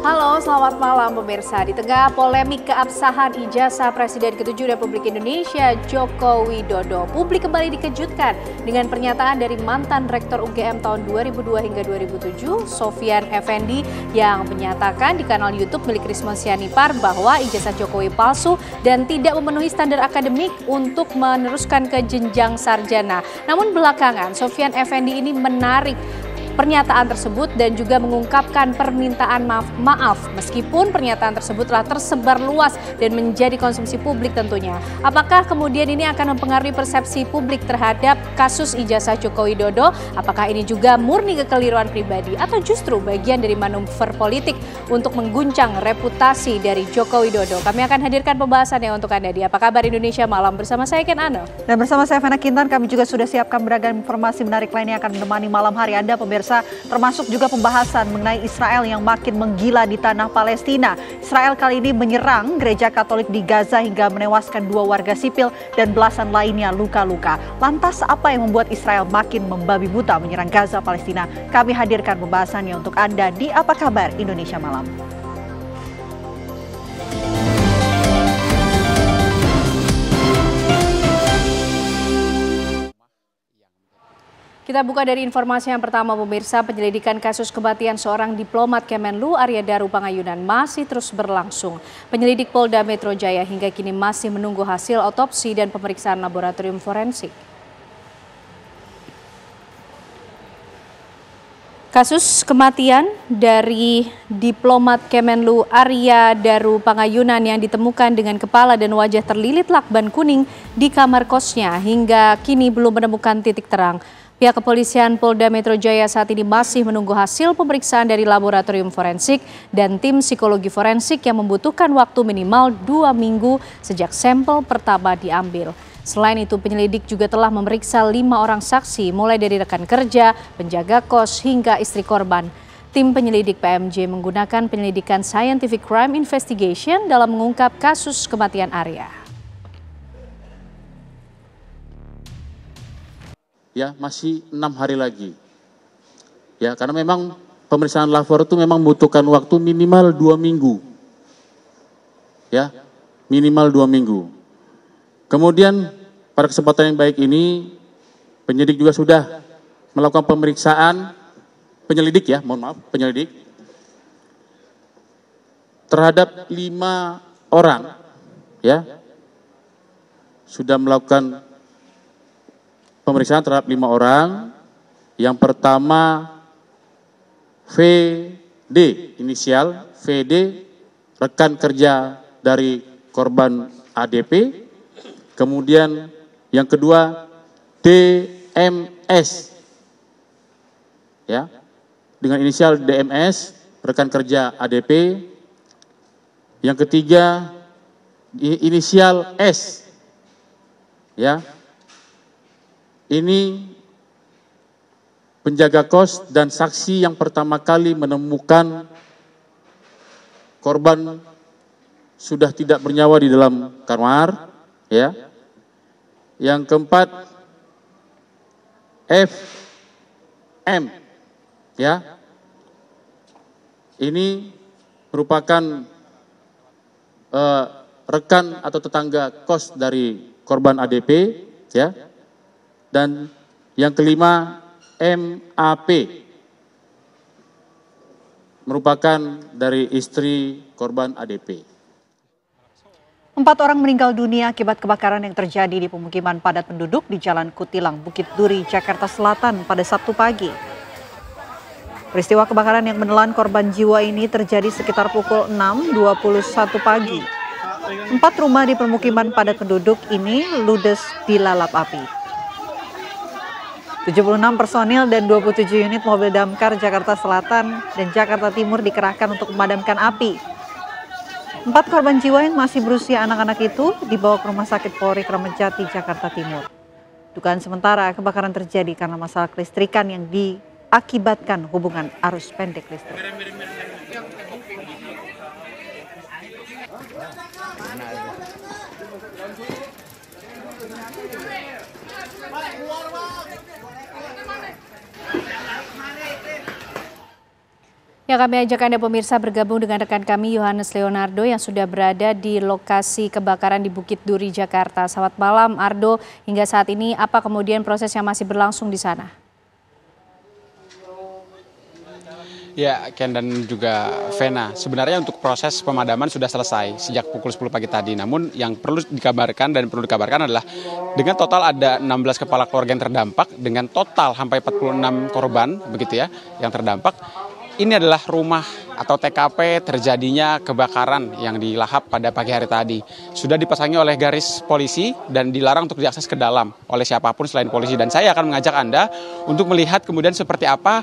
Halo, selamat malam pemirsa. Di tengah polemik keabsahan ijazah Presiden ke-7 Republik Indonesia Joko Widodo, publik kembali dikejutkan dengan pernyataan dari mantan Rektor UGM tahun 2002 hingga 2007, Sofyan Effendi, yang menyatakan di kanal YouTube milik Rismon Sianipar bahwa ijazah Jokowi palsu dan tidak memenuhi standar akademik untuk meneruskan ke jenjang sarjana. Namun belakangan, Sofyan Effendi ini menarik pernyataan tersebut dan juga mengungkapkan permintaan maaf meskipun pernyataan tersebut telah tersebar luas dan menjadi konsumsi publik tentunya. Apakah kemudian ini akan mempengaruhi persepsi publik terhadap kasus ijazah Joko Widodo? Apakah ini juga murni kekeliruan pribadi atau justru bagian dari manuver politik untuk mengguncang reputasi dari Joko Widodo? Kami akan hadirkan pembahasannya untuk Anda di Apa Kabar Indonesia Malam bersama saya Ken Ano. Dan bersama saya Fena Kintan, kami juga sudah siapkan beragam informasi menarik lainnya yang akan menemani malam hari Anda pemirsa, termasuk juga pembahasan mengenai Israel yang makin menggila di tanah Palestina. Israel kali ini menyerang gereja Katolik di Gaza hingga menewaskan 2 warga sipil dan belasan lainnya luka-luka. Lantas apa yang membuat Israel makin membabi buta menyerang Gaza Palestina? Kami hadirkan pembahasannya untuk Anda di Apa Kabar Indonesia Malam. Kita buka dari informasi yang pertama pemirsa, penyelidikan kasus kematian seorang diplomat Kemenlu Arya Daru Pangayunan masih terus berlangsung. Penyelidik Polda Metro Jaya hingga kini masih menunggu hasil otopsi dan pemeriksaan laboratorium forensik. Kasus kematian dari diplomat Kemenlu Arya Daru Pangayunan yang ditemukan dengan kepala dan wajah terlilit lakban kuning di kamar kosnya hingga kini belum menemukan titik terang. Pihak kepolisian Polda Metro Jaya saat ini masih menunggu hasil pemeriksaan dari laboratorium forensik dan tim psikologi forensik yang membutuhkan waktu minimal 2 minggu sejak sampel pertama diambil. Selain itu, penyelidik juga telah memeriksa 5 orang saksi, mulai dari rekan kerja, penjaga kos, hingga istri korban. Tim penyelidik PMJ menggunakan penyelidikan Scientific Crime Investigation dalam mengungkap kasus kematian Arya. Ya, masih 6 hari lagi. Ya, karena memang pemeriksaan lapor itu memang membutuhkan waktu minimal 2 minggu. Ya, minimal 2 minggu. Kemudian pada kesempatan yang baik ini, penyidik juga sudah melakukan pemeriksaan, penyelidik ya, mohon maaf, penyelidik terhadap 5 orang, ya, sudah melakukan pemeriksaan terhadap 5 orang. Yang pertama VD, inisial VD, rekan kerja dari korban ADP. Kemudian yang kedua DMS, ya, dengan inisial DMS, rekan kerja ADP. Yang ketiga inisial S, ya. Ini penjaga kos dan saksi yang pertama kali menemukan korban sudah tidak bernyawa di dalam kamar, ya. Yang keempat FM, ya. Ini merupakan rekan atau tetangga kos dari korban ADP, ya. Dan yang kelima MAP, merupakan dari istri korban ADP. 4 orang meninggal dunia akibat kebakaran yang terjadi di pemukiman padat penduduk di Jalan Kutilang, Bukit Duri, Jakarta Selatan pada Sabtu pagi. Peristiwa kebakaran yang menelan korban jiwa ini terjadi sekitar pukul 6.21 pagi. 4 rumah di permukiman padat penduduk ini ludes dilalap api. 76 personil dan 27 unit mobil damkar Jakarta Selatan dan Jakarta Timur dikerahkan untuk memadamkan api. 4 korban jiwa yang masih berusia anak-anak itu dibawa ke Rumah Sakit Polri Kramat Jati, Jakarta Timur. Dugaan sementara kebakaran terjadi karena masalah kelistrikan yang diakibatkan hubungan arus pendek listrik. Ya, kami ajak Anda pemirsa bergabung dengan rekan kami Yohanes Leonardo yang sudah berada di lokasi kebakaran di Bukit Duri, Jakarta. Selamat malam Ardo, hingga saat ini apa kemudian proses yang masih berlangsung di sana? Ya, Ken dan juga Vena, sebenarnya untuk proses pemadaman sudah selesai sejak pukul 10 pagi tadi. Namun yang perlu dikabarkan adalah dengan total ada 16 kepala keluarga yang terdampak dengan total sampai 46 korban begitu ya yang terdampak. Ini adalah rumah atau TKP terjadinya kebakaran yang dilahap pada pagi hari tadi. Sudah dipasangi oleh garis polisi dan dilarang untuk diakses ke dalam oleh siapapun selain polisi. Dan saya akan mengajak Anda untuk melihat kemudian seperti apa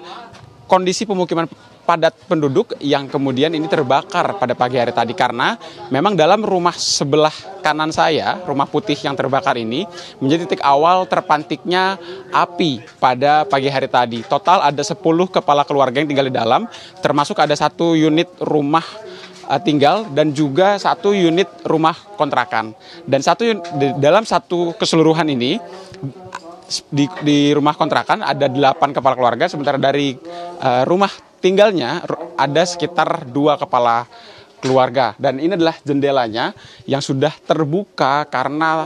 kondisi pemukiman padat penduduk yang kemudian ini terbakar pada pagi hari tadi. Karena memang dalam rumah sebelah kanan saya, rumah putih yang terbakar ini menjadi titik awal terpantiknya api pada pagi hari tadi. Total ada 10 kepala keluarga yang tinggal di dalam, termasuk ada 1 unit rumah tinggal dan juga 1 unit rumah kontrakan. Dan dalam satu keseluruhan ini di rumah kontrakan ada 8 kepala keluarga, sementara dari rumah tinggalnya ada sekitar 2 kepala keluarga. Dan ini adalah jendelanya yang sudah terbuka karena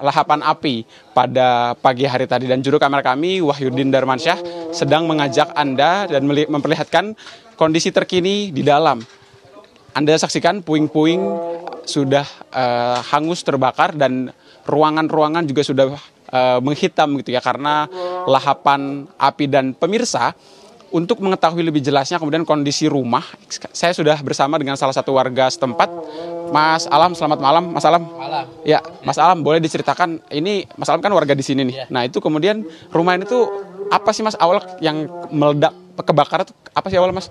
lahapan api pada pagi hari tadi. Dan juru kamera kami Wahyudin Darmansyah sedang mengajak Anda dan memperlihatkan kondisi terkini di dalam. Anda saksikan puing-puing sudah hangus terbakar dan ruangan-ruangan juga sudah menghitam gitu ya karena lahapan api. Dan pemirsa, untuk mengetahui lebih jelasnya kemudian kondisi rumah, saya sudah bersama dengan salah satu warga setempat, Mas Alam. Selamat malam, Mas Alam. Malam. Ya, Mas Alam, boleh diceritakan, ini Mas Alam kan warga di sini nih. Ya. Nah, itu kemudian rumah ini tuh apa sih Mas awal yang meledak kebakaran tuh apa sih awal Mas?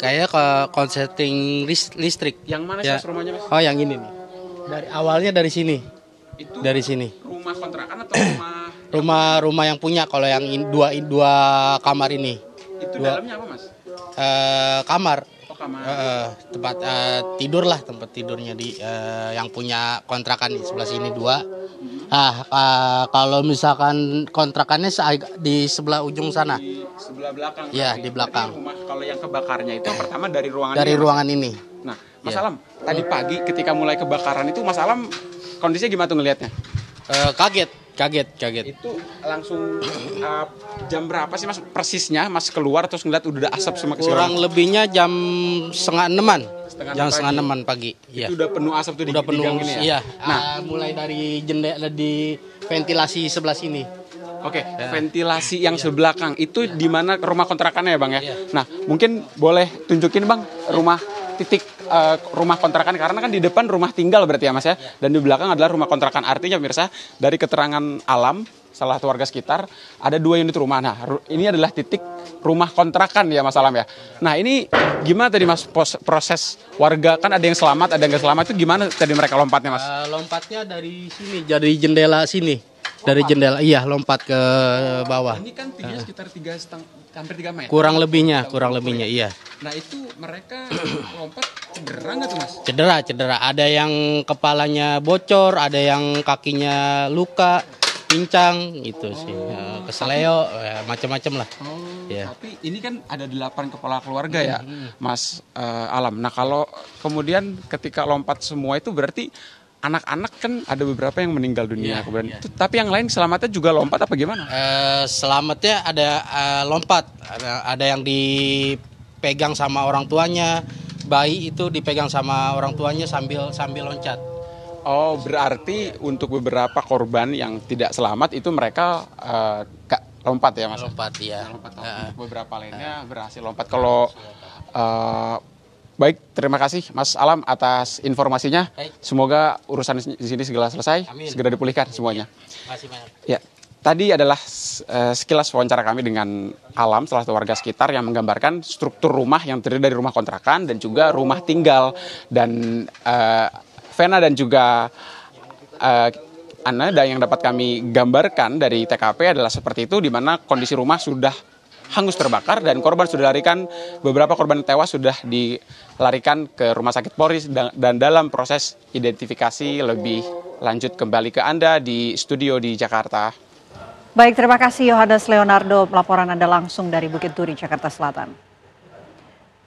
Kayak ke konsleting listrik. Yang mana sih Ya. Mas rumahnya Mas? Oh, yang ini nih. Awalnya dari sini. Itu Dari sini. rumah kontrakan atau rumah? Rumah yang punya, kalau yang dua kamar ini. Itu Dua. dalamnya apa Mas? Kamar. Oh, kamar. Tempat tidur lah, tempat tidurnya di yang punya kontrakan di sebelah sini 2. Kalau misalkan kontrakannya di sebelah ujung sana. Di sebelah belakang. Iya, di belakang. Jadi rumah kalau yang kebakarnya itu yang pertama dari ruangan Dari ini, Mas? ruangan ini. Nah, Mas Iya. Alam, tadi pagi ketika mulai kebakaran itu Mas Alam kondisinya gimana tuh ngelihatnya? Kaget. Itu langsung jam berapa sih Mas persisnya Mas keluar terus ngeliat udah asap semua ke Kurang lebihnya jam 5:30-an. Jam pagi. 5:30 pagi. Iya. Itu udah penuh asap tuh Udah di penuh. gang ini ya? Iya. Nah, Mulai dari jendela di ventilasi sebelah sini. oke, ventilasi yang sebelah belakang itu di mana rumah kontrakannya ya Bang ya? Iya. Nah, mungkin boleh tunjukin Bang titik rumah kontrakan, karena kan di depan rumah tinggal berarti ya Mas ya, dan di belakang adalah rumah kontrakan. Artinya pemirsa, dari keterangan Alam, salah satu warga sekitar, ada 2 unit rumah. Nah, ini adalah titik rumah kontrakan ya Mas Alam ya. Nah, ini gimana tadi Mas proses warga, kan ada yang selamat, ada yang nggak selamat, itu gimana tadi mereka lompatnya Mas? Lompatnya dari sini, dari jendela sini. Dari jendela, iya, lompat ke bawah. Ini kan tingginya sekitar hampir 3 meter. Kurang lebihnya, iya. Nah, itu mereka lompat cedera nggak tuh Mas? Cedera. Ada yang kepalanya bocor, ada yang kakinya luka, pincang, gitu sih. Keseleo, macam-macam lah. Ya. Tapi ini kan ada 8 kepala keluarga ya, Mas Alam. Nah, kalau kemudian ketika lompat semua itu berarti anak-anak kan ada beberapa yang meninggal dunia. Kemudian tapi yang lain selamatnya juga lompat apa gimana? Selamatnya ada lompat, ada yang dipegang sama orang tuanya, bayi itu dipegang sama orang tuanya sambil loncat. Oh, berarti untuk beberapa korban yang tidak selamat itu mereka lompat ya Mas? Lompat, iya. Lompat. Beberapa lainnya berhasil lompat. Kalau baik, terima kasih Mas Alam atas informasinya. Baik. Semoga urusan di sini segera selesai, Amin. segera dipulihkan semuanya. Masih banyak. Ya, tadi adalah sekilas wawancara kami dengan Alam, salah satu warga sekitar yang menggambarkan struktur rumah yang terdiri dari rumah kontrakan dan juga rumah tinggal. Dan Vena dan juga Ana yang dapat kami gambarkan dari TKP adalah seperti itu, di mana kondisi rumah sudah hangus terbakar dan korban sudah dilarikan, beberapa korban tewas sudah dilarikan ke Rumah Sakit Polri dan dalam proses identifikasi lebih lanjut kembali ke Anda di studio di Jakarta. Baik, terima kasih Yohanes Leonardo, pelaporan Anda langsung dari Bukit Duri, Jakarta Selatan.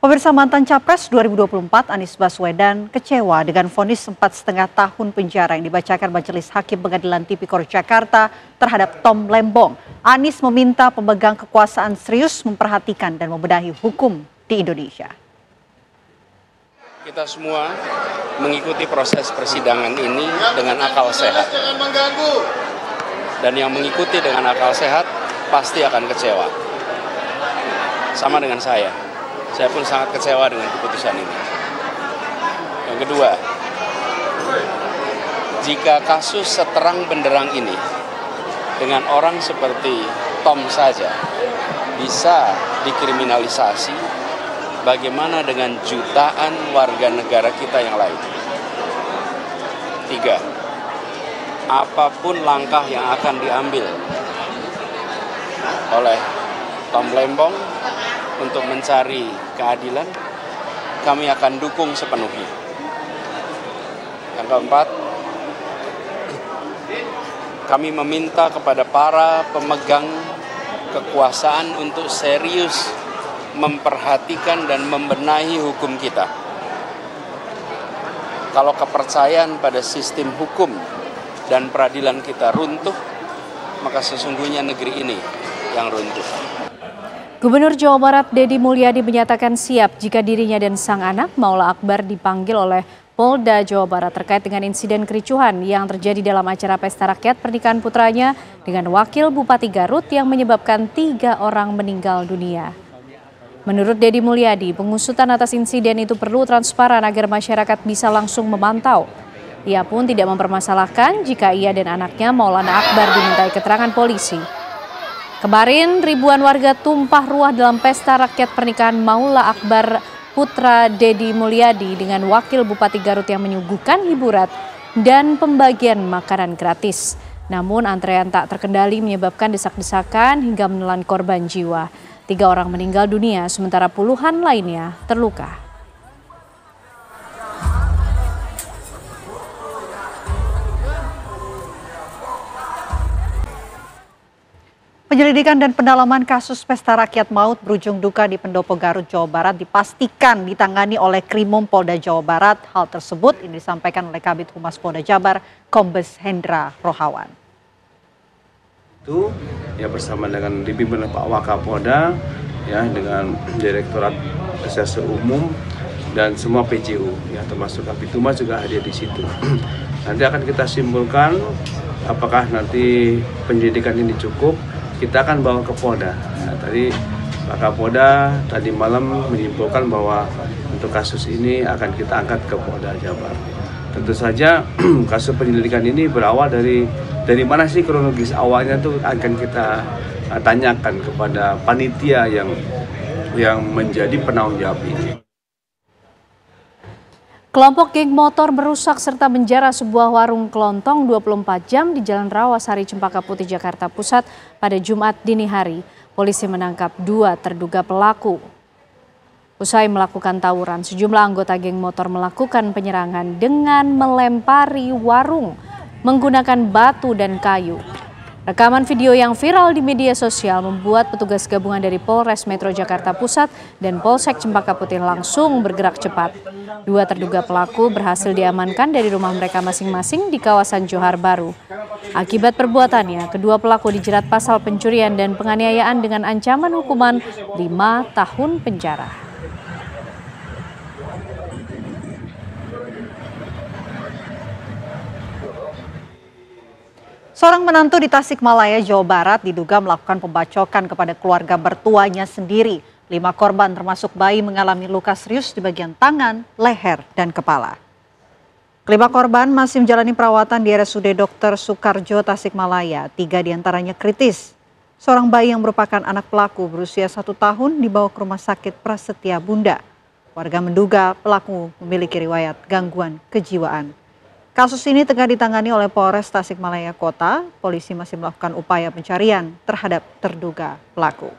Pemirsa, mantan Capres 2024 Anies Baswedan kecewa dengan vonis 4,5 tahun penjara yang dibacakan Majelis Hakim Pengadilan Tipikor Jakarta terhadap Tom Lembong. Anies meminta pemegang kekuasaan serius memperhatikan dan membenahi hukum di Indonesia. Kita semua mengikuti proses persidangan ini dengan akal sehat. Dan yang mengikuti dengan akal sehat pasti akan kecewa. Sama dengan saya. Saya pun sangat kecewa dengan keputusan ini. Yang kedua, jika kasus seterang benderang ini dengan orang seperti Tom saja bisa dikriminalisasi, bagaimana dengan jutaan warga negara kita yang lain? 3, apapun langkah yang akan diambil oleh Tom Lembong untuk mencari keadilan, kami akan dukung sepenuhnya. Yang keempat, kami meminta kepada para pemegang kekuasaan untuk serius memperhatikan dan membenahi hukum kita. Kalau kepercayaan pada sistem hukum dan peradilan kita runtuh, maka sesungguhnya negeri ini yang runtuh. Gubernur Jawa Barat Deddy Mulyadi menyatakan siap jika dirinya dan sang anak Maula Akbar dipanggil oleh Polda Jawa Barat terkait dengan insiden kericuhan yang terjadi dalam acara pesta rakyat pernikahan putranya dengan Wakil Bupati Garut yang menyebabkan 3 orang meninggal dunia. Menurut Deddy Mulyadi, pengusutan atas insiden itu perlu transparan agar masyarakat bisa langsung memantau. Ia pun tidak mempermasalahkan jika ia dan anaknya Maulana Akbar dimintai keterangan polisi. Kemarin ribuan warga tumpah ruah dalam pesta rakyat pernikahan Maula Akbar putra Deddy Mulyadi dengan Wakil Bupati Garut yang menyuguhkan hiburan dan pembagian makanan gratis. Namun antrean tak terkendali menyebabkan desak-desakan hingga menelan korban jiwa. 3 orang meninggal dunia sementara puluhan lainnya terluka. Penyelidikan dan pendalaman kasus pesta rakyat maut berujung duka di Pendopo Garut, Jawa Barat dipastikan ditangani oleh Krimum Polda Jawa Barat. Hal tersebut ini disampaikan oleh Kabid Humas Polda Jabar, Kombes Hendra Rohawan. Itu ya bersama dengan dipimpin Pak Wakapolda, ya dengan Direktorat Reserse Umum dan semua PJU, ya termasuk Kabid Humas juga hadir di situ. Nanti akan kita simpulkan apakah nanti penyelidikan ini cukup. Kita akan bawa ke Polda. Nah, tadi Pak Kapolda tadi malam menyimpulkan bahwa untuk kasus ini akan kita angkat ke Polda Jabar. Tentu saja kasus penyelidikan ini berawal dari mana sih kronologis awalnya tuh akan kita tanyakan kepada panitia yang menjadi penanggung jawab ini. Kelompok geng motor merusak serta menjara sebuah warung kelontong 24 jam di Jalan Rawasari, Cempaka Putih, Jakarta Pusat pada Jumat dini hari. Polisi menangkap 2 terduga pelaku. Usai melakukan tawuran, sejumlah anggota geng motor melakukan penyerangan dengan melempari warung menggunakan batu dan kayu. Rekaman video yang viral di media sosial membuat petugas gabungan dari Polres Metro Jakarta Pusat dan Polsek Cempaka Putih langsung bergerak cepat. 2 terduga pelaku berhasil diamankan dari rumah mereka masing-masing di kawasan Johar Baru. Akibat perbuatannya, kedua pelaku dijerat pasal pencurian dan penganiayaan dengan ancaman hukuman 5 tahun penjara. Seorang menantu di Tasikmalaya, Jawa Barat diduga melakukan pembacokan kepada keluarga mertuanya sendiri. 5 korban termasuk bayi mengalami luka serius di bagian tangan, leher, dan kepala. Kelima korban masih menjalani perawatan di RSUD Dr. Soekarjo, Tasikmalaya. 3 diantaranya kritis. Seorang bayi yang merupakan anak pelaku berusia 1 tahun dibawa ke Rumah Sakit Prasetya Bunda. Warga menduga pelaku memiliki riwayat gangguan kejiwaan. Kasus ini tengah ditangani oleh Polres Tasikmalaya Kota. Polisi masih melakukan upaya pencarian terhadap terduga pelaku.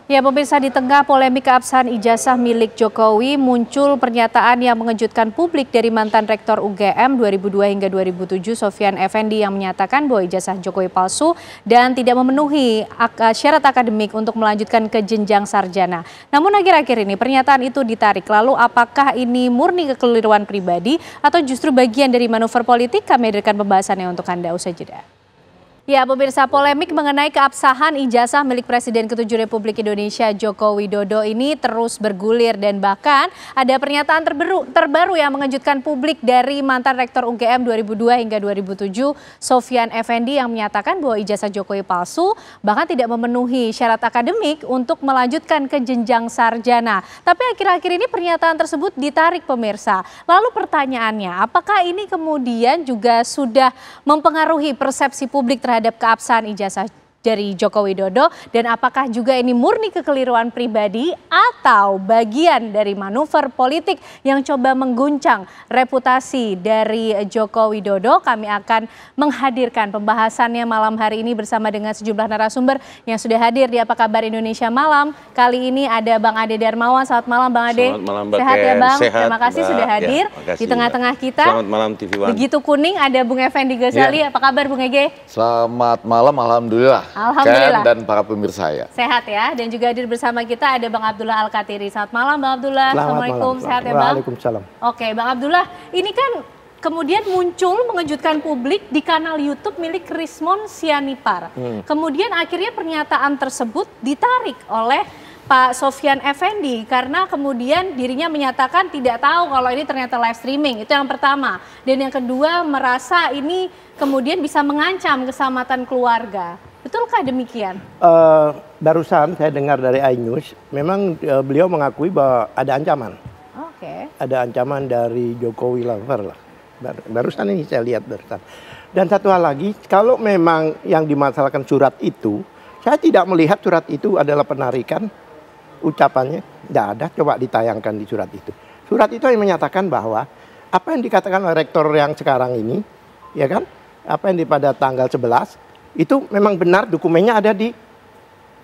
Ya, pemirsa, di tengah polemik keabsahan ijazah milik Jokowi, muncul pernyataan yang mengejutkan publik dari mantan Rektor UGM 2002 hingga 2007 Sofyan Effendi yang menyatakan bahwa ijazah Jokowi palsu dan tidak memenuhi syarat akademik untuk melanjutkan ke jenjang sarjana. Namun akhir-akhir ini pernyataan itu ditarik. Lalu apakah ini murni kekeliruan pribadi atau justru bagian dari manuver politik? Kami hadirkan pembahasannya untuk Anda usai jeda. Ya, pemirsa, polemik mengenai keabsahan ijazah milik Presiden ke-7 Republik Indonesia Joko Widodo ini terus bergulir dan bahkan ada pernyataan terbaru yang mengejutkan publik dari mantan Rektor UGM 2002 hingga 2007 Sofyan Effendi yang menyatakan bahwa ijazah Jokowi palsu bahkan tidak memenuhi syarat akademik untuk melanjutkan ke jenjang sarjana. Tapi akhir-akhir ini pernyataan tersebut ditarik, pemirsa. Lalu pertanyaannya, apakah ini kemudian juga sudah mempengaruhi persepsi publik terhadap keabsahan ijazah dari Joko Widodo dan apakah juga ini murni kekeliruan pribadi atau bagian dari manuver politik yang coba mengguncang reputasi dari Joko Widodo? Kami akan menghadirkan pembahasannya malam hari ini bersama dengan sejumlah narasumber yang sudah hadir di Apa Kabar Indonesia Malam. Kali ini ada Bang Ade Darmawan. Selamat malam, Bang Ade. Selamat malam, Mbak Sehat ya, Bang? Sehat, terima kasih Mbak. sudah hadir Ya, di tengah-tengah kita. Selamat malam TV One. Begitu kuning ada Bung Effendi Ghazali. Apa kabar, Bung Ege? Selamat malam, alhamdulillah. Alhamdulillah. Ken dan para pemirsa ya. Sehat ya, dan juga hadir bersama kita ada Bang Abdullah Al-Katiri. Selamat malam, Bang Abdullah. Assalamualaikum, sehat ya, Bang? Waalaikumsalam. Oke, Bang Abdullah, ini kan kemudian muncul mengejutkan publik di kanal YouTube milik Rismon Sianipar. Kemudian akhirnya pernyataan tersebut ditarik oleh Pak Sofyan Effendi karena kemudian dirinya menyatakan tidak tahu kalau ini ternyata live streaming. Itu yang pertama. Dan yang kedua, merasa ini kemudian bisa mengancam keselamatan keluarga. Betulkah demikian? Barusan saya dengar dari iNews, memang beliau mengakui bahwa ada ancaman. Oke. Ada ancaman dari Jokowi lover lah. Barusan ini saya lihat barusan. Dan satu hal lagi, kalau memang yang dimasalahkan surat itu, saya tidak melihat surat itu adalah penarikan ucapannya. Tidak ada, coba ditayangkan di surat itu. Surat itu yang menyatakan bahwa apa yang dikatakan oleh rektor yang sekarang ini, ya kan, apa yang pada tanggal 11, itu memang benar dokumennya ada di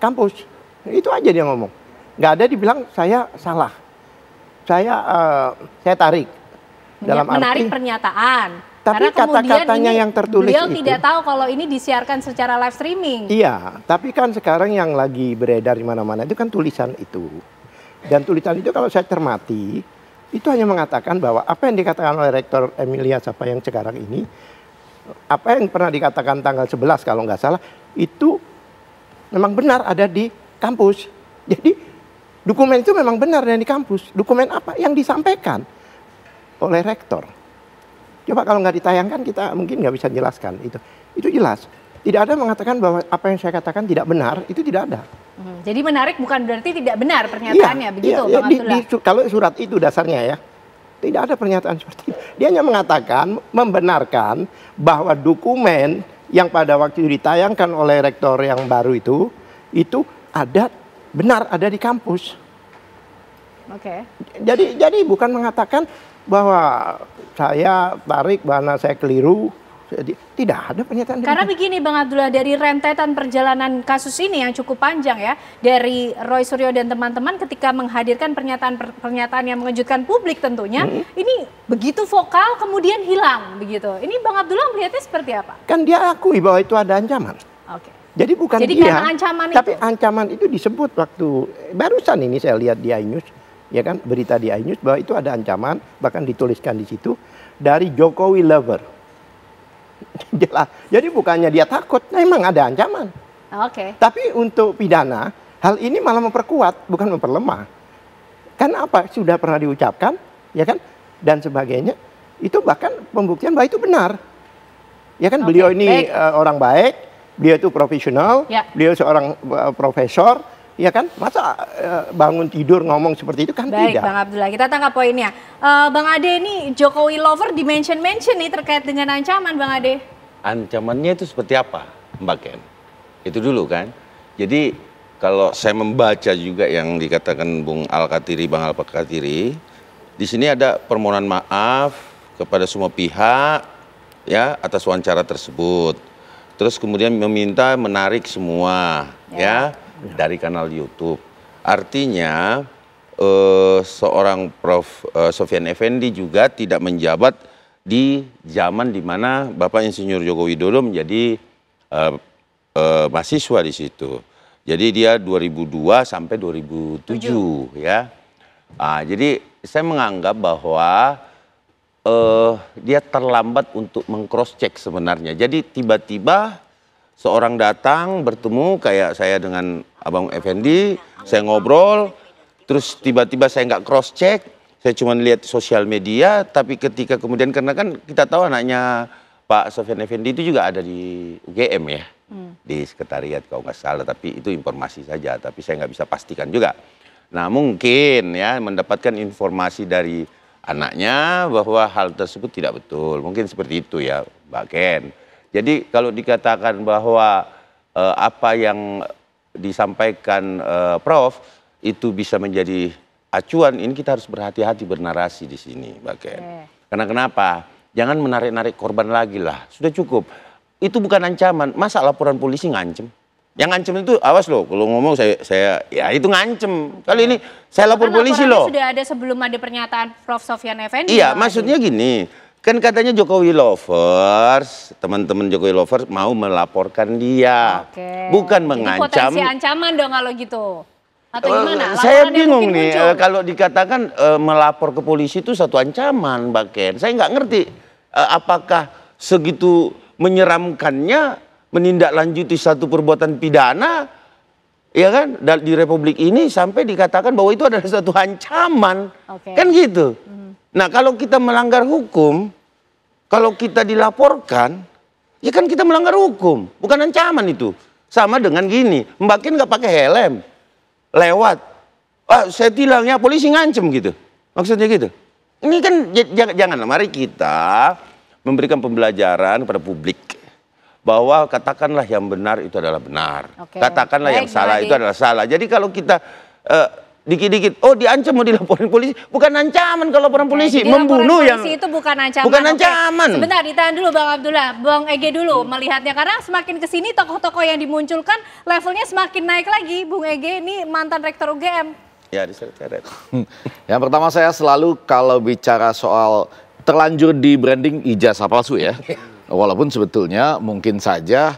kampus. Itu aja dia ngomong. Nggak ada dibilang saya salah. Saya tarik. Dalam menarik arti, pernyataan. Tapi kata-katanya yang tertulis beliau itu. tidak tahu kalau ini disiarkan secara live streaming. Iya, tapi kan sekarang yang lagi beredar di mana-mana itu kan tulisan itu. Dan tulisan itu kalau saya cermati, itu hanya mengatakan bahwa apa yang dikatakan oleh Rektor Emilia Sapa yang sekarang ini, apa yang pernah dikatakan tanggal 11 kalau nggak salah, itu memang benar ada di kampus. Jadi dokumen itu memang benar ada di kampus. Dokumen apa yang disampaikan oleh rektor. Coba kalau nggak ditayangkan kita mungkin nggak bisa jelaskan itu. Itu jelas. Tidak ada mengatakan bahwa apa yang saya katakan tidak benar, itu tidak ada. Jadi menarik bukan berarti tidak benar pernyataannya, begitu iya, Bang Abdullah? Kalau surat itu dasarnya ya, tidak ada pernyataan seperti itu. Dia hanya mengatakan, membenarkan bahwa dokumen yang pada waktu itu ditayangkan oleh rektor yang baru itu ada, benar ada di kampus. Oke. Jadi bukan mengatakan bahwa saya tarik, bahwa saya keliru. Tidak ada pernyataan. Karena begini Bang Abdullah, dari rentetan perjalanan kasus ini yang cukup panjang ya, dari Roy Suryo dan teman-teman ketika menghadirkan pernyataan yang mengejutkan publik tentunya, ini begitu vokal kemudian hilang begitu. Ini Bang Abdullah melihatnya seperti apa? Kan dia akui bahwa itu ada ancaman. Oke. Jadi bukan Jadi dia, karena ancaman tapi itu. ancaman itu disebut waktu barusan ini saya lihat di iNews, ya kan, berita di iNews bahwa itu ada ancaman, bahkan dituliskan di situ dari Jokowi lover. Jelas. Jadi bukannya dia takut, memang ada ancaman. Oke. Tapi untuk pidana, hal ini malah memperkuat, bukan memperlemah. Karena apa? Sudah pernah diucapkan, ya kan, dan sebagainya. Itu bahkan pembuktian bahwa itu benar. Ya kan, beliau ini orang baik, beliau itu profesional, beliau seorang profesor. Ya kan, masa bangun tidur ngomong seperti itu kan tidak. Baik Bang Abdullah, kita tangkap poinnya. Bang Ade, ini Jokowi lover di-mention nih terkait dengan ancaman Bang Ade. Ancamannya itu seperti apa Mbak Ken? Itu dulu kan. Jadi kalau saya membaca juga yang dikatakan Bung Al-Katiri, Bang Al-Katiri, di sini ada permohonan maaf kepada semua pihak ya atas wawancara tersebut. Terus kemudian meminta menarik semua ya dari kanal YouTube. Artinya seorang Prof. Sofyan Effendi juga tidak menjabat di zaman di mana Bapak Insinyur Joko Widodo menjadi mahasiswa di situ. Jadi dia 2002 sampai 2007 ya. Jadi saya menganggap bahwa dia terlambat untuk meng-cross check sebenarnya. Jadi tiba-tiba seorang datang bertemu kayak saya dengan Abang Effendi, saya ngobrol, terus tiba-tiba saya nggak cross check, saya cuma lihat sosial media, tapi ketika kemudian karena kan kita tahu anaknya Pak Sofyan Effendi itu juga ada di UGM ya, di sekretariat kalau nggak salah, tapi itu informasi saja, tapi saya nggak bisa pastikan juga. Nah mungkin ya mendapatkan informasi dari anaknya bahwa hal tersebut tidak betul, mungkin seperti itu ya Mbak Ken. Jadi kalau dikatakan bahwa apa yang disampaikan Prof itu bisa menjadi acuan, ini kita harus berhati-hati bernarasi di sini, Mbak Ken. Karena kenapa? Jangan menarik-narik korban lagi lah, sudah cukup. Itu bukan ancaman, masa laporan polisi ngancem? Yang ngancem itu, awas loh, kalau ngomong saya ya itu ngancem. Kali ini saya lapor polisi loh. Sudah ada sebelum ada pernyataan Prof. Sofyan Effendi. Iya, maksudnya gini. Kan katanya Jokowi lovers, teman-teman Jokowi lovers mau melaporkan dia, bukan mengancam. Jadi potensi ancaman dong kalau gitu, atau gimana? Saya bingung nih, kalau dikatakan melapor ke polisi itu satu ancaman, Mbak Ken. Saya nggak ngerti apakah segitu menyeramkannya menindaklanjuti satu perbuatan pidana, ya kan, di Republik ini sampai dikatakan bahwa itu adalah satu ancaman, kan gitu. Nah kalau kita melanggar hukum, kalau kita dilaporkan, ya kan kita melanggar hukum, bukan ancaman itu. Sama dengan gini, Mbak Ken nggak pakai helm, lewat, saya tilangnya polisi ngancem gitu, maksudnya gitu. Ini kan janganlah, mari kita memberikan pembelajaran kepada publik bahwa katakanlah yang benar itu adalah benar, katakanlah yang salah itu adalah salah. Jadi kalau kita dikit-dikit, oh diancam mau dilaporin polisi, bukan ancaman kalau laporan polisi, membunuh yang itu bukan ancaman. Bukan ancaman. Sebentar, ditahan dulu Bang Abdullah, Bang Ege dulu melihatnya, karena semakin kesini tokoh-tokoh yang dimunculkan levelnya semakin naik lagi. Bung Ege ini mantan rektor UGM. Ya diseret-seret. Yang pertama, saya selalu kalau bicara soal terlanjur di branding ijazah palsu ya, walaupun sebetulnya mungkin saja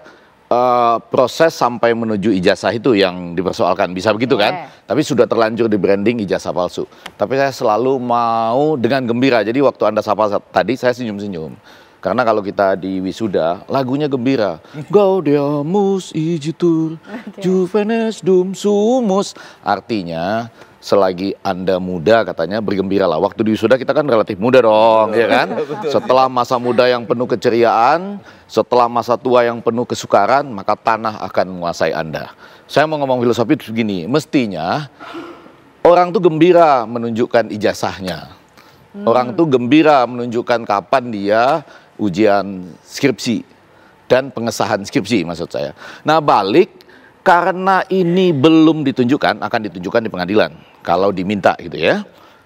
proses sampai menuju ijazah itu yang dipersoalkan, bisa begitu kan? Tapi sudah terlanjur di branding ijazah palsu. Tapi saya selalu mau dengan gembira. Jadi waktu Anda sapa tadi saya senyum-senyum. Karena kalau kita di wisuda, lagunya gembira. Gaudeamus igitur, juvenes dum sumus. Artinya selagi Anda muda katanya bergembiralah. Waktu di wisuda kita kan relatif muda dong, ya kan? Setelah masa muda yang penuh keceriaan, setelah masa tua yang penuh kesukaran, maka tanah akan menguasai Anda. Saya mau ngomong filosofi begini, mestinya orang tuh gembira menunjukkan ijazahnya. Orang tuh gembira menunjukkan kapan dia ujian skripsi dan pengesahan skripsi maksud saya. Nah balik, karena ini belum ditunjukkan, akan ditunjukkan di pengadilan kalau diminta gitu ya.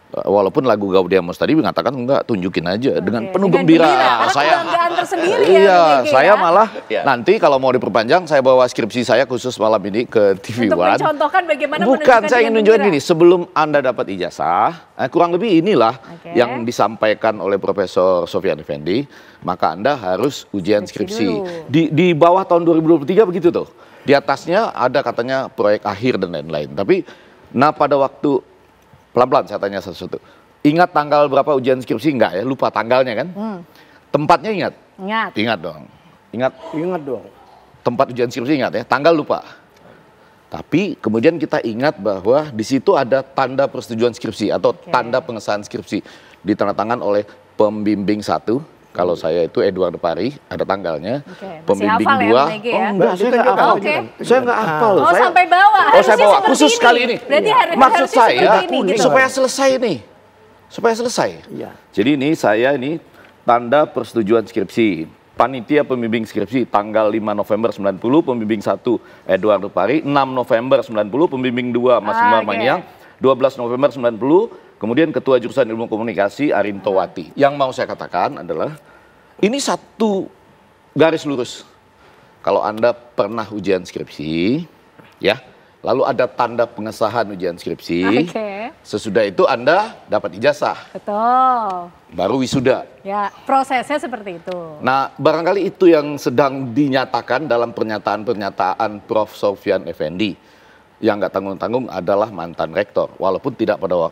Walaupun lagu Gaudeamus tadi mengatakan enggak, tunjukin aja dengan penuh gembira. Saya tersendiri saya malah nanti kalau mau diperpanjang saya bawa skripsi saya khusus malam ini ke TV One. Untuk mencontohkan bagaimana bukan, saya ingin nunjukin gini, sebelum Anda dapat ijazah, kurang lebih inilah yang disampaikan oleh Profesor Sofyan Effendi, maka Anda harus ujian skripsi. Di bawah tahun 2023 begitu tuh. Di atasnya ada katanya proyek akhir dan lain-lain. Tapi, nah pada waktu, pelan-pelan saya tanya sesuatu. Ingat tanggal berapa ujian skripsi? Enggak ya, lupa tanggalnya kan? Tempatnya ingat? Ingat. Ingat dong. Ingat? Ingat dong. Tempat ujian skripsi ingat ya, tanggal lupa. Tapi kemudian kita ingat bahwa di situ ada tanda persetujuan skripsi atau tanda pengesahan skripsi. Ditandatangan oleh pembimbing 1. Kalau saya itu Edward Pari, ada tanggalnya. Pembimbing 2. Ya, enggak, saya nggak hafal. Saya nggak hafal. Oh, sampai bawah. Saya bawa khusus kali ini. Maksud saya gitu. supaya selesai nih. Supaya selesai. Jadi ini saya ini tanda persetujuan skripsi. Panitia pembimbing skripsi tanggal 5 November 90, pembimbing 1 Edward Pari, 6 November 90, pembimbing 2 Mas Maniang, 12 November 90. Kemudian Ketua Jurusan Ilmu Komunikasi Arinto Wati. Yang mau saya katakan adalah ini satu garis lurus. Kalau Anda pernah ujian skripsi, ya, lalu ada tanda pengesahan ujian skripsi. Oke. Sesudah itu Anda dapat ijazah, Betul. baru wisuda. Ya, prosesnya seperti itu. Nah, barangkali itu yang sedang dinyatakan dalam pernyataan-pernyataan Prof. Sofyan Effendi. Yang nggak tanggung-tanggung adalah mantan rektor, walaupun tidak pada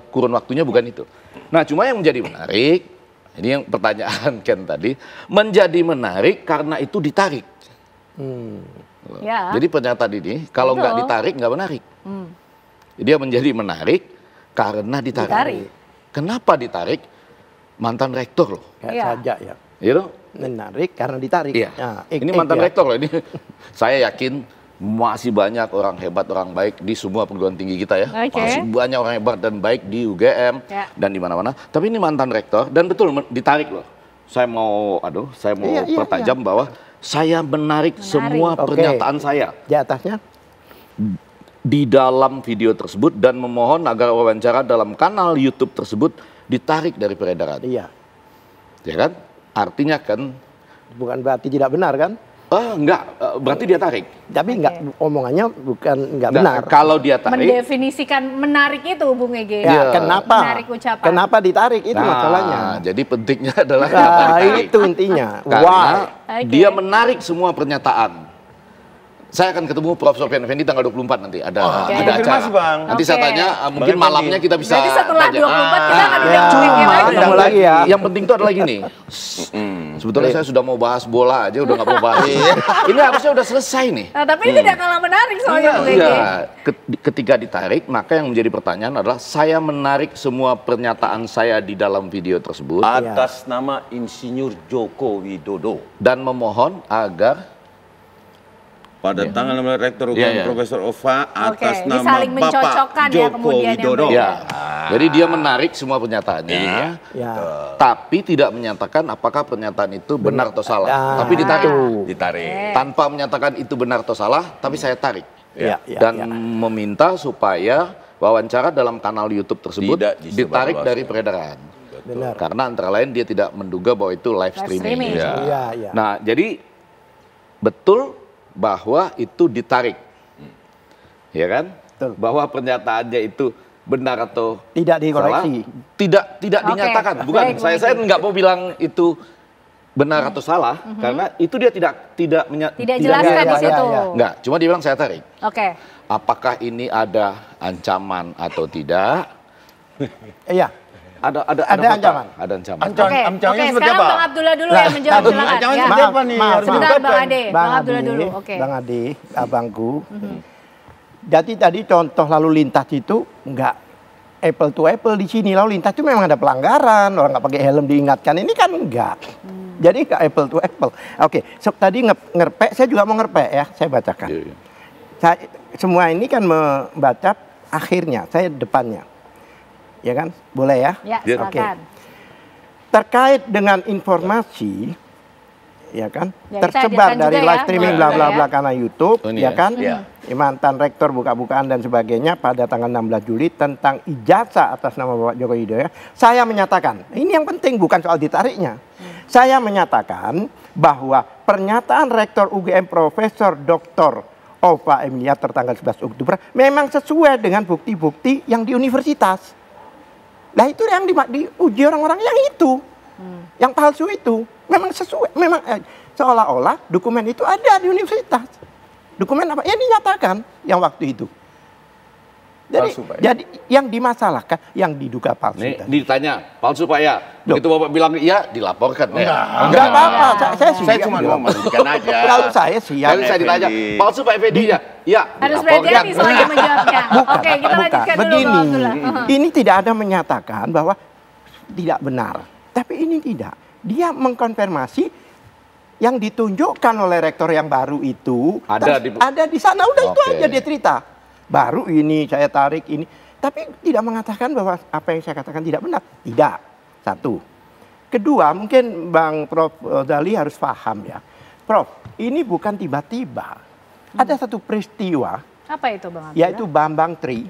kurun waktunya bukan itu. Nah, cuma yang menjadi menarik, ini yang pertanyaan Ken tadi, menjadi menarik karena itu ditarik. Ya. Jadi pernyataan ini kalau Betul. nggak ditarik nggak menarik. Dia menjadi menarik karena ditarik. Kenapa ditarik? Mantan rektor loh. Kayak Iya. saja ya. Gitu? Menarik karena ditarik. Iya. Nah, Ini mantan rektor loh ini. Saya yakin masih banyak orang hebat, orang baik di semua perguruan tinggi kita ya. Oke. Masih banyak orang hebat dan baik di UGM Ya. dan di mana-mana. Tapi ini mantan rektor dan betul ditarik loh. Saya mau Iya, pertajam bahwa saya menarik semua Oke. pernyataan saya Di atasnya di dalam video tersebut dan memohon agar wawancara dalam kanal YouTube tersebut ditarik dari peredaran. iya. Ya kan? Artinya kan Bukan berarti tidak benar kan? enggak, berarti dia tarik. Tapi enggak, omongannya bukan enggak benar. Kalau dia tarik, Mendefinisikan menarik itu, Bung Ege. Ya, kenapa? Menarik ucapan. Kenapa ditarik itu masalahnya. Jadi pentingnya adalah kenapa Nah, ditarik. itu intinya. Karena Why? Oke. dia menarik semua pernyataan. Saya akan ketemu Prof. Sofyan Effendi tanggal 24 nanti ada Oke. acara. Konfirmasi, Bang. Nanti saya Oke. tanya mungkin malamnya kita bisa Berarti setelah tanya. 24 kita akan ya. udah Bung Ege lagi. Ketemu lagi ya. Yang penting itu adalah gini. Sebetulnya saya sudah mau bahas bola aja udah nggak mau bahas. Ini harusnya udah selesai nih. Nah, tapi ini tidak kalah menarik soalnya Bung Ege. Iya, ketika ditarik, maka yang menjadi pertanyaan adalah saya menarik semua pernyataan saya di dalam video tersebut Atas nama Insinyur Joko Widodo. dan memohon agar Pada tanggal 16 Rektor UGM Iya, iya. Profesor Ova atas Oke, ini nama saling mencocokkan Bapak ya Joko kemudian yang Widodo. berbeda. ya. Jadi dia menarik semua pernyataannya, Ya. tapi tidak menyatakan apakah pernyataan itu benar atau salah. Ah. Tapi ditarik. Ditarik. Tanpa menyatakan itu benar atau salah, tapi saya tarik. Iya, iya, Dan iya. meminta supaya wawancara dalam kanal YouTube tersebut Tidak ditarik disebarluaskan. dari peredaran. Benar. Karena antara lain dia tidak menduga bahwa itu live streaming. streaming. Ya. Iya, iya. Nah, jadi betul bahwa itu ditarik. Ya kan? Betul. Bahwa pernyataannya itu benar atau Tidak dikoreksi. salah, tidak Oke, dinyatakan. Bukan, baik, saya nggak mau bilang itu benar atau salah karena itu dia tidak Tidak Tidak, jelaskan ya, di ya, situ. ya. Enggak, cuma dia bilang saya tarik. Oke. Apakah ini ada ancaman atau tidak? Iya. Ada Ada fakta. ancaman. Ada ancaman. Oke, Ancamannya oke. seperti Sekarang apa? Bang Abdullah dulu yang menjawab, silakan. ancamannya Ya. seperti apa nih? Harus Sebentar diungkapkan. Bang Ade, Bang Abdullah dulu. Oke. Bang Ade, abangku. Jadi tadi contoh lalu lintas itu enggak apple to apple di sini. Lalu lintas itu memang ada pelanggaran, orang nggak pakai helm diingatkan. Ini kan enggak. Jadi enggak apple to apple. Oke, tadi ngerpek, saya juga mau ngerpek ya, saya bacakan. Iya, iya. Semua ini kan membaca akhirnya, saya depannya. Ya kan? Boleh ya? Ya, Ya. silakan. Terkait dengan informasi, ya kan, Ya, kita tersebar hadirkan dari juga live ya, streaming Bang bla Abdullah bla ya. bla karena YouTube, Oh, ini ya ya? kan, Ya. mantan rektor buka-bukaan dan sebagainya pada tanggal 16 Juli tentang ijazah atas nama Bapak Joko Widodo. Ya. Saya menyatakan, ini yang penting bukan soal ditariknya. Saya menyatakan bahwa pernyataan rektor UGM Profesor Dr. Ova Emilia tertanggal 11 Oktober memang sesuai dengan bukti-bukti yang di universitas. Nah itu yang diuji orang-orang yang itu, yang palsu itu, memang sesuai, memang seolah-olah dokumen itu ada di universitas. Dokumen apa? Yang dinyatakan yang waktu itu. Palsu, Pak, ya? Jadi yang dimasalahkan, yang diduga palsu. Nih, tadi. ditanya, palsu Pak ya? Loh. Begitu Bapak bilang iya, dilaporkan. Enggak apa-apa, saya siap. Saya cuma mau memastikan aja. Kalau saya siap. Lalu saya ditanya, Effendi. palsu Pak Effendi ya? Iya, Harus dilaporkan. berhati-hati soalnya menjawabnya. Oke, kita lanjutkan dulu Begini, Bang Abdullah. ini tidak ada menyatakan bahwa tidak benar. Tapi ini tidak. Dia mengkonfirmasi yang ditunjukkan oleh rektor yang baru itu Ada ada di sana. Udah itu Oke. aja dia cerita. Baru ini saya tarik ini. Tapi tidak mengatakan bahwa apa yang saya katakan tidak benar. Tidak. Satu. Kedua, mungkin Bang Prof. Dali harus paham ya. Prof, ini bukan tiba-tiba. Ada satu peristiwa, Apa itu Bang Abdullah? yaitu Bambang Tri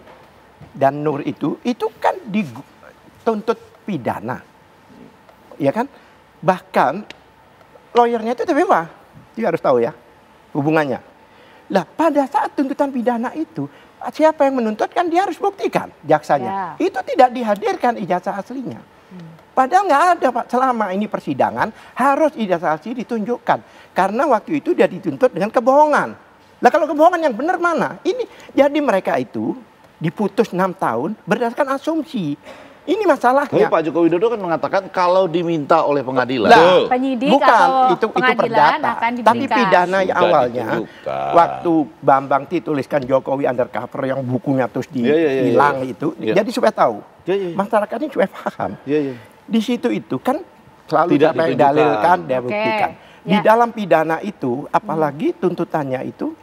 dan Nur itu kan dituntut pidana. Ya kan? Bahkan lawyernya itu TBWA. Dia harus tahu ya hubungannya. Lah pada saat tuntutan pidana itu, siapa yang menuntut kan dia harus buktikan, jaksanya. Itu tidak dihadirkan ijazah aslinya. Padahal nggak ada Pak, selama ini persidangan harus ijazah asli ditunjukkan. Karena waktu itu dia dituntut dengan kebohongan. Lah kalau kebohongan yang benar mana? Ini jadi mereka itu diputus 6 tahun berdasarkan asumsi. Ini masalahnya. Tapi Pak Joko Widodo kan mengatakan kalau diminta oleh pengadilan. Nah, penyidik bukan, atau itu pengadilan perdata. akan diberikan. Tapi pidana Sudah awalnya, ditunjukkan. waktu Bambang dituliskan Jokowi undercover yang bukunya terus hilang itu, jadi supaya tahu. Masyarakat ini supaya paham. Di situ itu kan selalu Tidak siapa yang ditunjukkan. dalilkan, dia buktikan. Di dalam pidana itu, apalagi tuntutannya itu,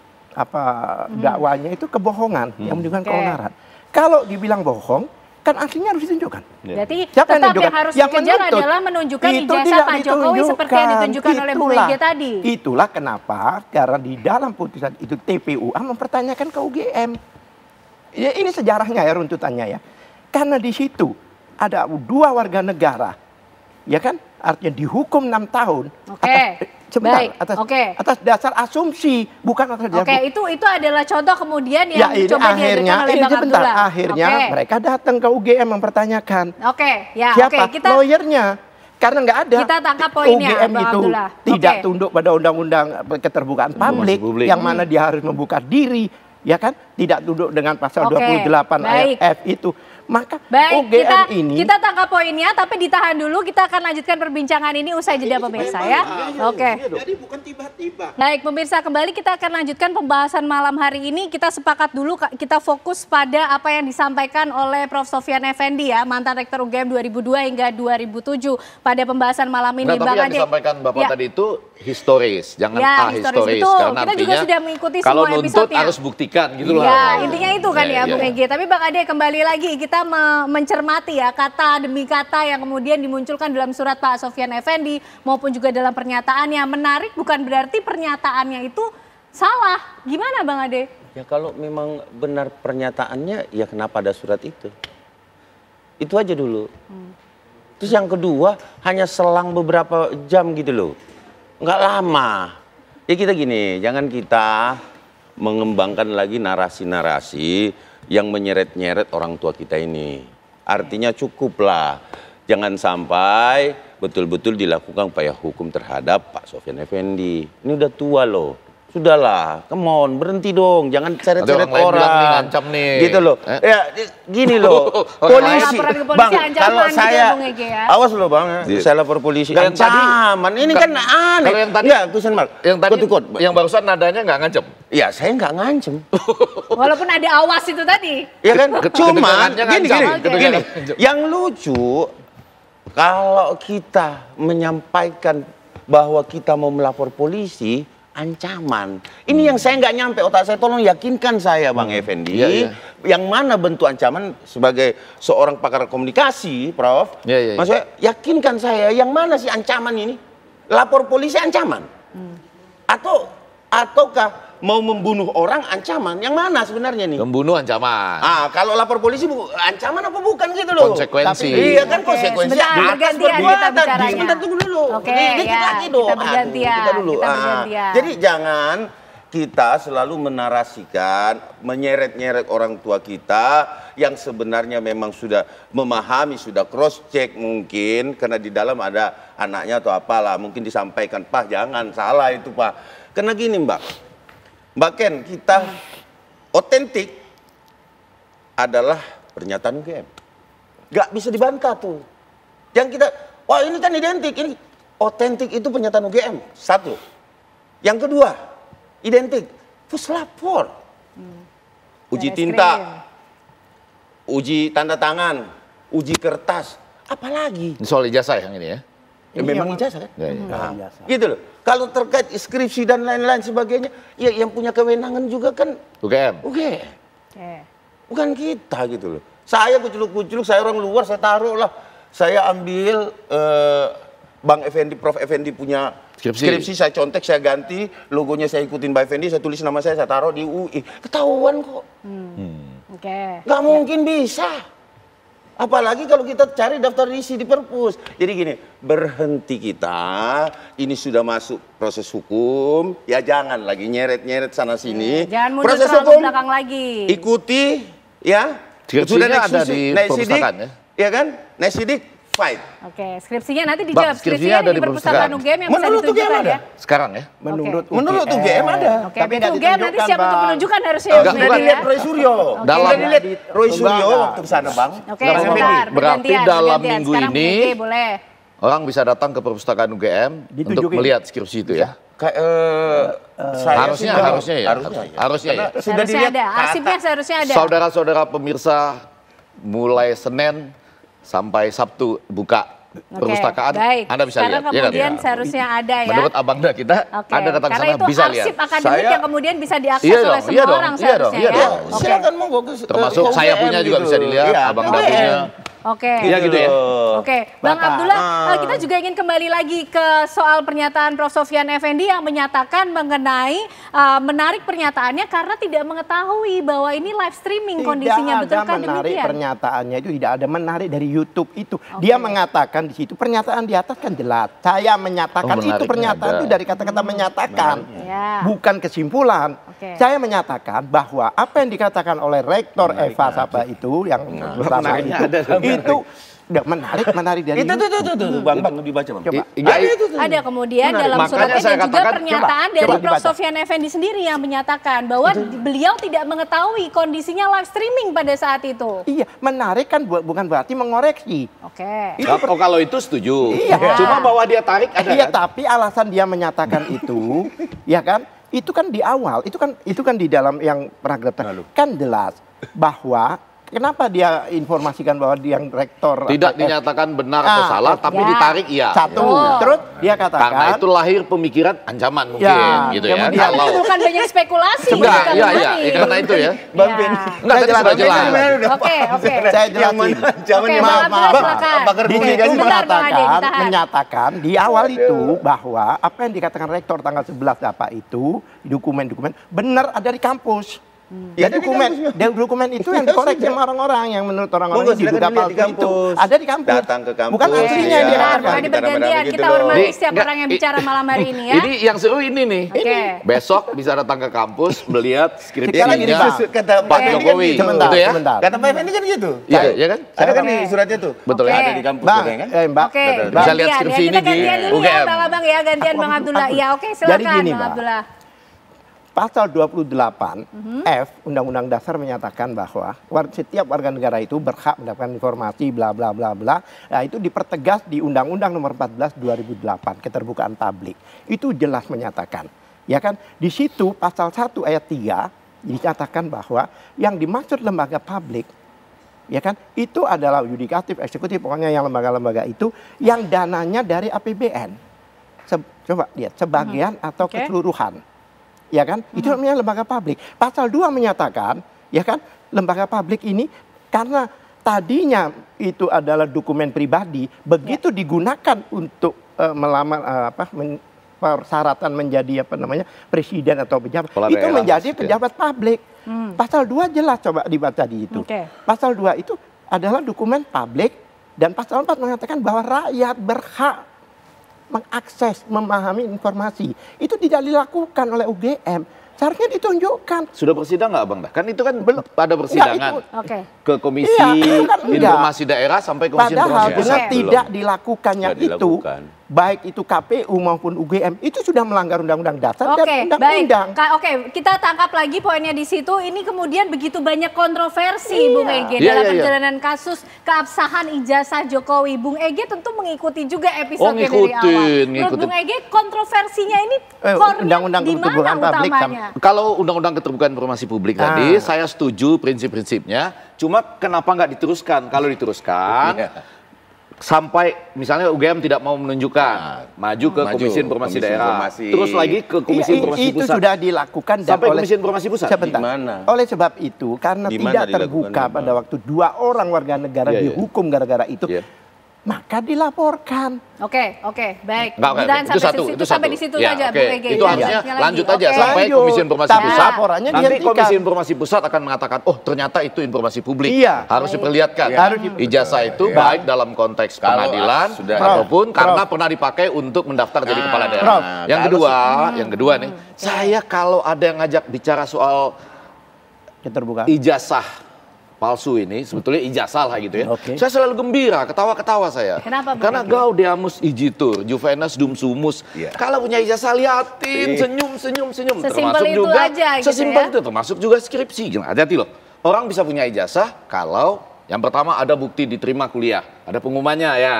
dakwanya itu kebohongan, yang menunjukkan keonaran. Kalau dibilang bohong, kan aslinya harus ditunjukkan. Berarti Siapa tetap yang harus Yang dikejar menuntut, adalah menunjukkan itu ijazah tidak Pak Jokowi seperti yang ditunjukkan oleh Bu Mega tadi. Itulah kenapa, karena di dalam putusan itu TPUA mempertanyakan ke UGM. Ya, ini sejarahnya ya, runtutannya ya. Karena di situ ada 2 warga negara, ya kan? Artinya dihukum 6 tahun. Atas dasar asumsi, bukan atas dasar. Itu adalah contoh kemudian yang coba dihadirkan oleh Bang Abdullah. Akhirnya mereka datang ke UGM mempertanyakan. Siapa? Lawyernya. Karena nggak ada. Kita tangkap poinnya, UGM Bang itu Abdullah. tidak tunduk pada undang-undang keterbukaan publik, yang mana dia harus membuka diri, ya kan? Tidak tunduk dengan pasal 28 ayat F itu. Maka UGM ini kita tangkap poinnya, tapi ditahan dulu. Kita akan lanjutkan perbincangan ini usai jeda pemirsa ya. Jadi bukan tiba-tiba. Baik pemirsa, kembali kita akan lanjutkan pembahasan malam hari ini. Kita sepakat dulu, kita fokus pada apa yang disampaikan oleh Prof. Sofyan Effendi ya, mantan Rektor UGM 2002 hingga 2007 pada pembahasan malam ini. Tapi yang disampaikan Bapak tadi itu historis, jangan ahistoris. Karena kita juga sudah mengikuti kalau semua episode-nya. nuntut harus buktikan gitu loh. Ya, intinya itu kan ya Bung Ege. Tapi Bang Ade, kembali lagi kita mencermati ya kata demi kata yang kemudian dimunculkan dalam surat Pak Sofyan Effendi maupun juga dalam pernyataannya. Menarik bukan berarti pernyataannya itu salah. Gimana Bang Ade? Ya kalau memang benar pernyataannya, ya kenapa ada surat itu? Itu aja dulu. Terus yang kedua, hanya selang beberapa jam gitu loh. Nggak lama. Ya kita gini, jangan kita mengembangkan lagi narasi-narasi yang menyeret-nyeret orang tua kita ini. Artinya cukuplah. Jangan sampai betul-betul dilakukan upaya hukum terhadap Pak Sofyan Effendi. Ini udah tua loh. Sudahlah, come on, berhenti dong. Jangan seret-seret orang. Ngancam nih. Gitu loh. Ya, gini loh. Polisi. Bang, kalau saya... Awas loh Bang, saya lapor polisi. Ancaman. Ini kan aneh. Kalau yang tadi... Yang barusan nadanya nggak ngancam? Ya, saya nggak ngancem. Walaupun ada awas itu tadi. Ya kan, cuman gini. Yang lucu, kalau kita menyampaikan bahwa kita mau melapor polisi, ancaman. Ini yang saya nggak nyampe otak saya, tolong yakinkan saya Bang Effendi. Yang mana bentuk ancaman sebagai seorang pakar komunikasi, Prof. Maksudnya yakinkan saya, yang mana sih ancaman ini? Lapor polisi ancaman? Ataukah mau membunuh orang ancaman? Yang mana sebenarnya nih? Membunuh ancaman. Kalau lapor polisi ancaman apa bukan gitu loh? Konsekuensi. Iya kan konsekuensi. Bergantian kita bicaranya. Sebentar tunggu dulu. Dikit lagi dong. Kita bergantian. Jadi jangan kita selalu menarasikan, menyeret-nyeret orang tua kita yang sebenarnya memang sudah memahami, sudah cross check mungkin karena di dalam ada anaknya atau apalah, mungkin disampaikan, Pak jangan salah itu Pak. Karena gini Mbak Ken, kita otentik adalah pernyataan UGM. Gak bisa dibantah tuh. Yang kita, wah ini kan identik, ini otentik itu pernyataan UGM. Satu. Yang kedua, identik. Puslapor. Uji tinta, uji tanda tangan, uji kertas, apalagi. Ini soal ijazah yang ini ya? Ya memang ijazah kan? Gitu loh. Kalau terkait skripsi dan lain-lain sebagainya, ya yang punya kewenangan juga kan UGM. Bukan kita gitu loh. Saya kuculuk-kuculuk, saya orang luar, saya taruh lah. Saya ambil Bang Effendi, Prof Effendi punya skripsi, saya contek, saya ganti, logonya saya ikutin Bang Effendi, saya tulis nama saya taruh di UI. Ketahuan kok. Nggak mungkin bisa. Apalagi kalau kita cari daftar isi di perpus. Jadi gini, berhenti kita, ini sudah masuk proses hukum, ya jangan lagi nyeret-nyeret sana sini. Jangan mundur proses terlalu hukum belakang lagi. Ikuti, ya. Skripsinya ada di perpustakaan ya? Ya kan? Naik sidik, fight. Oke, skripsinya nanti dijawab. Skripsinya ada di perpustakaan UGM yang bisa Menurut UGM ditunjukkan ada. ya. Sekarang ya? Menurut UGM ada. Oke, Tapi itu nggak UGM nanti ditunjukkan, siap untuk Bang. menunjukkan harusnya. Enggak Bang, dilihat ya. Roy Suryo. Dalam- Udah dilihat Roy Suryo Enggak. waktu kesana, Bang. Oke, Dalam- sebentar. Berarti bergantian, dalam bergantian. minggu Sekarang ini- BG boleh. Orang bisa datang ke perpustakaan UGM untuk Ditunjukin. melihat skripsi itu ya? Harusnya ya. Harusnya ya. Sudah Seharusnya dilihat ada. Arsipnya seharusnya ada. Saudara-saudara pemirsa, mulai Senin sampai Sabtu buka Oke, perpustakaan, baik. Anda bisa Sekarang lihat. Ya kan? kemudian seharusnya ada ya. Menurut Abangda kita, Oke, Anda datang ke karena sana itu bisa lihat. arsip akademik yang kemudian bisa diakses Iya oleh dong, semua iya dong, orang iya dong, seharusnya iya ya. dong. Oke. Silakan monggo ke Termasuk saya punya juga bisa dilihat, Abangda punya. Oke. Iya gitu ya. Oke, Bang Abdullah, kita juga ingin kembali lagi ke soal pernyataan Prof. Sofyan Effendi yang menyatakan mengenai menarik pernyataannya karena tidak mengetahui bahwa ini live streaming kondisinya, betulkah Tidak ada menarik demikian? pernyataannya itu, tidak ada menarik dari YouTube itu. Dia mengatakan di situ pernyataan di atas kan jelas. Saya menyatakan itu menariknya pernyataan ada. itu dari kata-kata menyatakan, Ya. bukan kesimpulan. Oke. Saya menyatakan bahwa apa yang dikatakan oleh Rektor Eva Sapa itu yang selama itu udah menarik dari Itu Bang lebih baca, Bang. Coba. Ada kemudian dalam Makanya suratnya saya dan juga katakan, pernyataan coba, dari coba Prof. dibaca. Sofyan Effendi sendiri yang menyatakan bahwa beliau tidak mengetahui kondisinya live streaming pada saat itu. Iya, menarik kan bukan berarti mengoreksi. Oke. Oh, kalau itu setuju. Iya. Cuma bahwa dia tarik ada Iya, kan? tapi alasan dia menyatakan itu, ya kan? Itu kan di awal, itu kan di dalam yang paragraf kan jelas bahwa kenapa dia informasikan bahwa dia yang rektor Tidak dinyatakan benar atau salah, tapi Ya. ditarik iya. satu. Betul. Terus dia katakan Karena itu lahir pemikiran ancaman mungkin, Ya, gitu ya. kemudian- Kalau Bukan banyak spekulasi. Enggak, bukan iya, Bang iya, Mani. karena itu ya. Bang Ben. Enggak, tadi sudah jelas. Oke. saya jelasin. Oke, Bang Abdullah silakan. Di Oke, situ sebentar, Bang Ade, ditahan. menyatakan di awal itu bahwa apa yang dikatakan rektor tanggal 11 apa itu di dokumen-dokumen benar ada di kampus. Ya dokumen itu yang dikoreksi sama orang-orang yang menurut orang-orang ini diduga palsu itu ada di kampus. Datang ke kampus. Bukan aslinya yang dia Bentar, katakan. Bang Ade bergantian. Kita hormati setiap orang yang bicara malam hari ini ya. Ini yang seru ini nih. Oke. Besok bisa datang ke kampus melihat Sekarang gini, skripsinya Bang. Kata Pak Oke. Jokowi. Sebentar, Gitu ya? sebentar. Kata Pak Effendi kan gitu. Iya, iya kan? Ada kan di Oke. suratnya tuh. Betul Oke. ya? Ada di kampus Bang, juga, kan? Mbak. Oke, Bisa lihat gantian ya. skripsi Kita ini di gantian dulu ya, UGM. Bang Abang ya, gantian Bang Abdullah. Iya, oke, silakan Jadi gini, Bang Mbak. Abdullah. Pasal 28 F Undang-Undang Dasar menyatakan bahwa setiap warga negara itu berhak mendapatkan informasi bla bla bla bla. Nah, itu dipertegas di Undang-Undang Nomor 14 2008 Keterbukaan Publik. Itu jelas menyatakan, ya kan? Di situ pasal 1 ayat 3 dinyatakan bahwa yang dimaksud lembaga publik, ya kan? Itu adalah yudikatif, eksekutif, pokoknya yang lembaga-lembaga itu yang dananya dari APBN. Coba lihat sebagian atau Oke. keseluruhan. Ya kan? Itu namanya lembaga publik. Pasal 2 menyatakan, ya kan, lembaga publik ini karena tadinya itu adalah dokumen pribadi, begitu digunakan untuk melamar persyaratan menjadi presiden atau pejabat, Kepala itu daerah, menjadi maksudnya. pejabat publik. Pasal 2 jelas coba dibaca di itu. Oke. Pasal 2 itu adalah dokumen publik dan pasal 4 mengatakan bahwa rakyat berhak mengakses, memahami informasi. Itu tidak dilakukan oleh UGM. Seharusnya ditunjukkan. Sudah bersidang nggak Bang? Kan itu kan belum ada persidangan. Oke. Ke Komisi Iya, itu kan enggak. Informasi Daerah sampai Komisi Padahal Informasi dengan Pusat. tidak dilakukannya Tidak itu, dilakukan. baik itu KPU maupun UGM, itu sudah melanggar Undang-Undang Dasar Oke, dan baik. Undang-Undang. Oke, kita tangkap lagi poinnya di situ. Ini kemudian begitu banyak kontroversi, Bung Ege, Iya, dalam iya, iya. perjalanan kasus keabsahan ijazah Jokowi. Bung Ege tentu mengikuti juga episode dari ngikutin, awal. Menurut ngikutin. Bung Ege, kontroversinya ini core-nya Undang-Undang di mana Keterbukaan Publik utamanya? Kalau Undang-Undang Keterbukaan Informasi Publik tadi, saya setuju prinsip-prinsipnya. Cuma kenapa nggak diteruskan? Kalau diteruskan, sampai misalnya UGM tidak mau menunjukkan, maju ke Maju, Komisi Informasi Komisi Daerah, Informasi. terus lagi ke Komisi Iya, Informasi itu Pusat. sudah dilakukan dan Sampai oleh Komisi Informasi Pusat. Sebentar. Di mana? Oleh sebab itu, karena Di mana tidak dilakukan, terbuka di mana? pada waktu 2 orang warga negara Iya, iya. dihukum gara-gara itu, Iya. maka dilaporkan. Oke, baik. Enggak, itu sampai di situ ya, saja, oke. Bu Ege. Itu harusnya lanjut aja sampai Lanjut. Komisi Informasi Tapi Pusat. laporannya Nanti dihentikan. Komisi Informasi Pusat akan mengatakan, oh ternyata itu informasi publik. Iya. Harus diperlihatkan. Harus Ijazah itu baik dalam konteks pengadilan ataupun karena pernah dipakai untuk mendaftar jadi kepala daerah. Yang kedua nih, saya kalau ada yang ngajak bicara soal Keterbukaan. ijazah palsu ini, sebetulnya ijazah lah gitu ya. Saya selalu gembira, ketawa-ketawa saya. Kenapa, Bu? Karena gaudeamus igitur, juvenas dum sumus. Kalau punya ijazah liatin, senyum. Sesimpel Termasuk itu juga, aja gitu sesimpel ya. itu, termasuk juga skripsi. Hati-hati loh. Orang bisa punya ijazah kalau yang pertama ada bukti diterima kuliah, ada pengumumannya ya.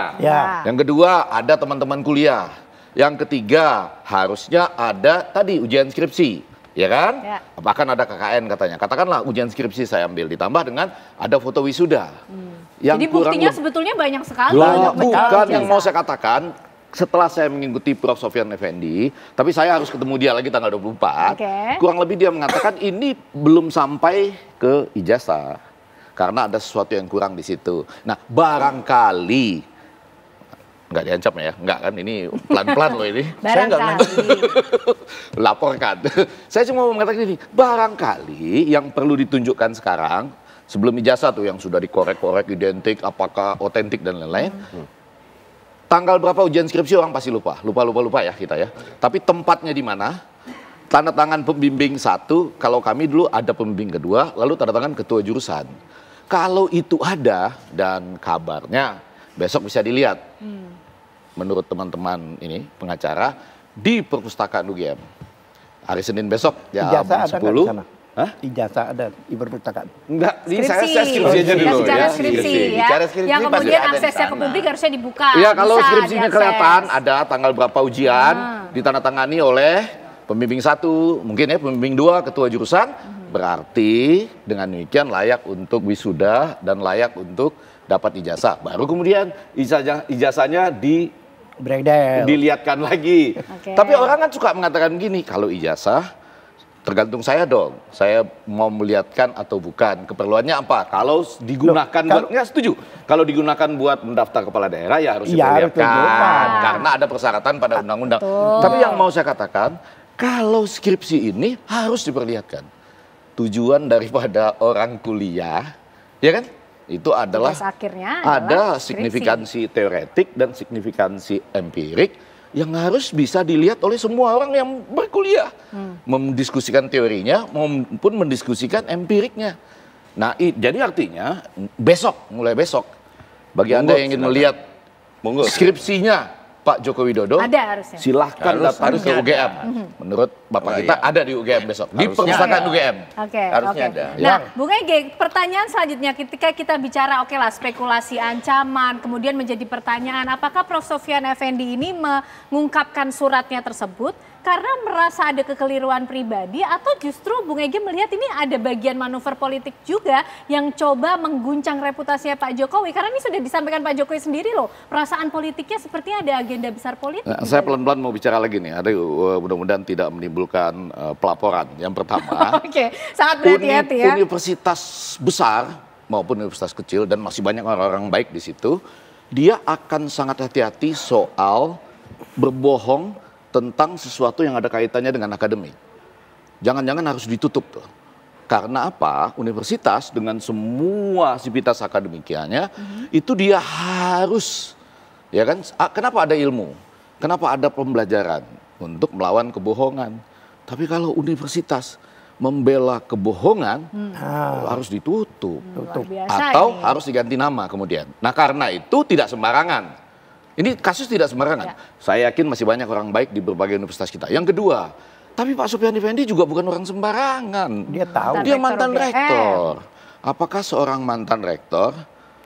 Yang kedua ada teman-teman kuliah. Yang ketiga harusnya ada tadi ujian skripsi. Ya kan? Bahkan ada KKN katanya. Katakanlah ujian skripsi saya ambil ditambah dengan ada foto wisuda. Jadi buktinya sebetulnya banyak sekali. Bukan yang mau saya katakan setelah saya mengikuti Prof. Sofyan Effendi, tapi saya harus ketemu dia lagi tanggal 24. Kurang lebih dia mengatakan ini belum sampai ke ijazah karena ada sesuatu yang kurang di situ. Nah, barangkali nggak diancam ya, nggak kan, ini pelan-pelan loh ini. Saya nggak laporkan. Saya cuma mau mengatakan ini, barangkali yang perlu ditunjukkan sekarang, sebelum ijazah tuh yang sudah dikorek-korek, identik, apakah otentik dan lain-lain, tanggal berapa ujian skripsi orang pasti lupa ya kita ya. Tapi tempatnya di mana, tanda tangan pembimbing 1, kalau kami dulu ada pembimbing 2, lalu tanda tangan ketua jurusan. Kalau itu ada dan kabarnya besok bisa dilihat. Menurut teman-teman ini pengacara di perpustakaan UGM hari Senin besok jam 10. Ijazah ada di perpustakaan? Enggak, saya skripsi aja dulu ya. Skripsi ya. Yang kemudian aksesnya ke publik harusnya dibuka. Iya, kalau skripsinya kelihatan ada tanggal berapa ujian ditandatangani oleh pembimbing 1, mungkin ya pembimbing 2, ketua jurusan, berarti dengan demikian layak untuk wisuda dan layak untuk dapat ijazah. Baru kemudian ijazahnya dilihatkan lagi. Tapi orang kan suka mengatakan gini, kalau ijazah tergantung saya dong. Saya mau melihatkan atau bukan. Keperluannya apa? Kalau digunakan nggak setuju. Kalau digunakan buat mendaftar kepala daerah ya harus diperlihatkan. Karena ada persyaratan pada undang-undang. Tapi yang mau saya katakan, kalau skripsi ini harus diperlihatkan. Tujuan daripada orang kuliah, ya kan? Itu adalah ada signifikansi teoretik dan signifikansi empirik yang harus bisa dilihat oleh semua orang yang berkuliah. Mendiskusikan teorinya maupun mendiskusikan empiriknya. Nah, jadi artinya mulai besok, bagi Anda yang ingin melihat skripsinya Pak Joko Widodo, silahkan datang ke UGM. Menurut Bapak kita ada di UGM besok, di perpustakaan UGM. Harusnya ada. Nah, Bung Ege, pertanyaan selanjutnya ketika kita bicara spekulasi ancaman, kemudian menjadi pertanyaan apakah Prof. Sofyan Effendi ini mengungkapkan suratnya tersebut karena merasa ada kekeliruan pribadi atau justru Bung Ege melihat ini ada bagian manuver politik juga yang coba mengguncang reputasinya Pak Jokowi, karena ini sudah disampaikan Pak Jokowi sendiri loh, perasaan politiknya sepertinya ada agenda besar politik. Saya pelan-pelan mau bicara lagi nih, ada mudah-mudahan tidak menimbulkan pelaporan. Yang pertama, sangat berhati-hati ya. Universitas besar maupun universitas kecil dan masih banyak orang-orang baik di situ, dia akan sangat hati-hati soal berbohong tentang sesuatu yang ada kaitannya dengan akademik. Jangan-jangan harus ditutup tuh. Karena apa? Universitas dengan semua sivitas akademikianya itu dia harus, ya kan? Kenapa ada ilmu? Kenapa ada pembelajaran? Untuk melawan kebohongan. Tapi kalau universitas membela kebohongan harus ditutup. Atau harus diganti nama kemudian. Nah, karena itu tidak sembarangan. Ini kasus tidak sembarangan. Saya yakin masih banyak orang baik di berbagai universitas kita. Yang kedua, tapi Pak Sofyan Effendi juga bukan orang sembarangan. Dia tahu. Dia mantan rektor. Apakah seorang mantan rektor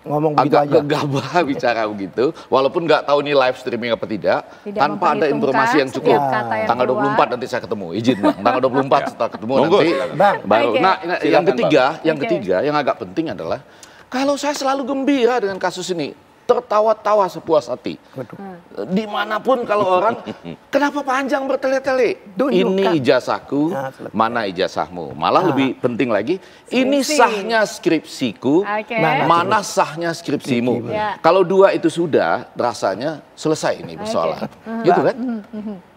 ngomong agak gegabah bicara begitu, walaupun nggak tahu nih live streaming apa tidak tanpa ada informasi yang cukup. Tanggal 24 nanti saya ketemu, izin Bang. Tanggal 24 setelah ketemu nanti baru. Nah, yang ketiga yang agak penting adalah kalau saya selalu gembira dengan kasus ini. tertawa-tawa sepuas hati. Dimanapun kalau orang, kenapa panjang bertele-tele? Ini ijazahku, mana ijazahmu? Malah lebih penting lagi, ini sahnya skripsiku, mana sahnya skripsimu. Kalau dua itu sudah, rasanya selesai ini persoalan. Gitu kan?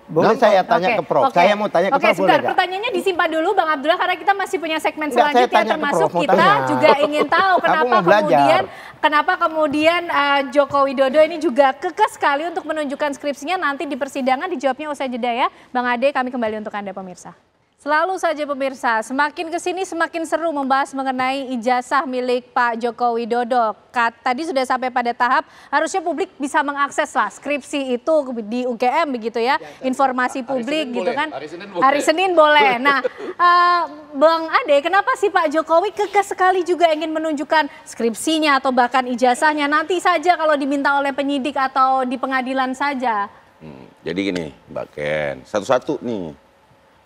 Boleh saya tanya ke Prof? Saya mau tanya ke Prof. Sebentar, pertanyaannya disimpan dulu Bang Abdullah karena kita masih punya segmen selanjutnya, termasuk kita juga ingin tahu kenapa kemudian Joko Widodo ini juga kekeh sekali untuk menunjukkan skripsinya. Nanti di persidangan dijawabnya usai jeda ya. Bang Ade, kami kembali untuk Anda pemirsa. Selalu saja pemirsa, semakin kesini semakin seru membahas mengenai ijazah milik Pak Joko Widodo. Tadi sudah sampai pada tahap harusnya publik bisa mengakses lah skripsi itu di UGM begitu ya, informasi publik gitu kan. Hari Senin boleh. Nah, Bang Ade, kenapa sih Pak Jokowi kekeh sekali juga ingin menunjukkan skripsinya atau bahkan ijazahnya nanti saja kalau diminta oleh penyidik atau di pengadilan saja? Jadi gini, Mbak Ken, satu-satu nih.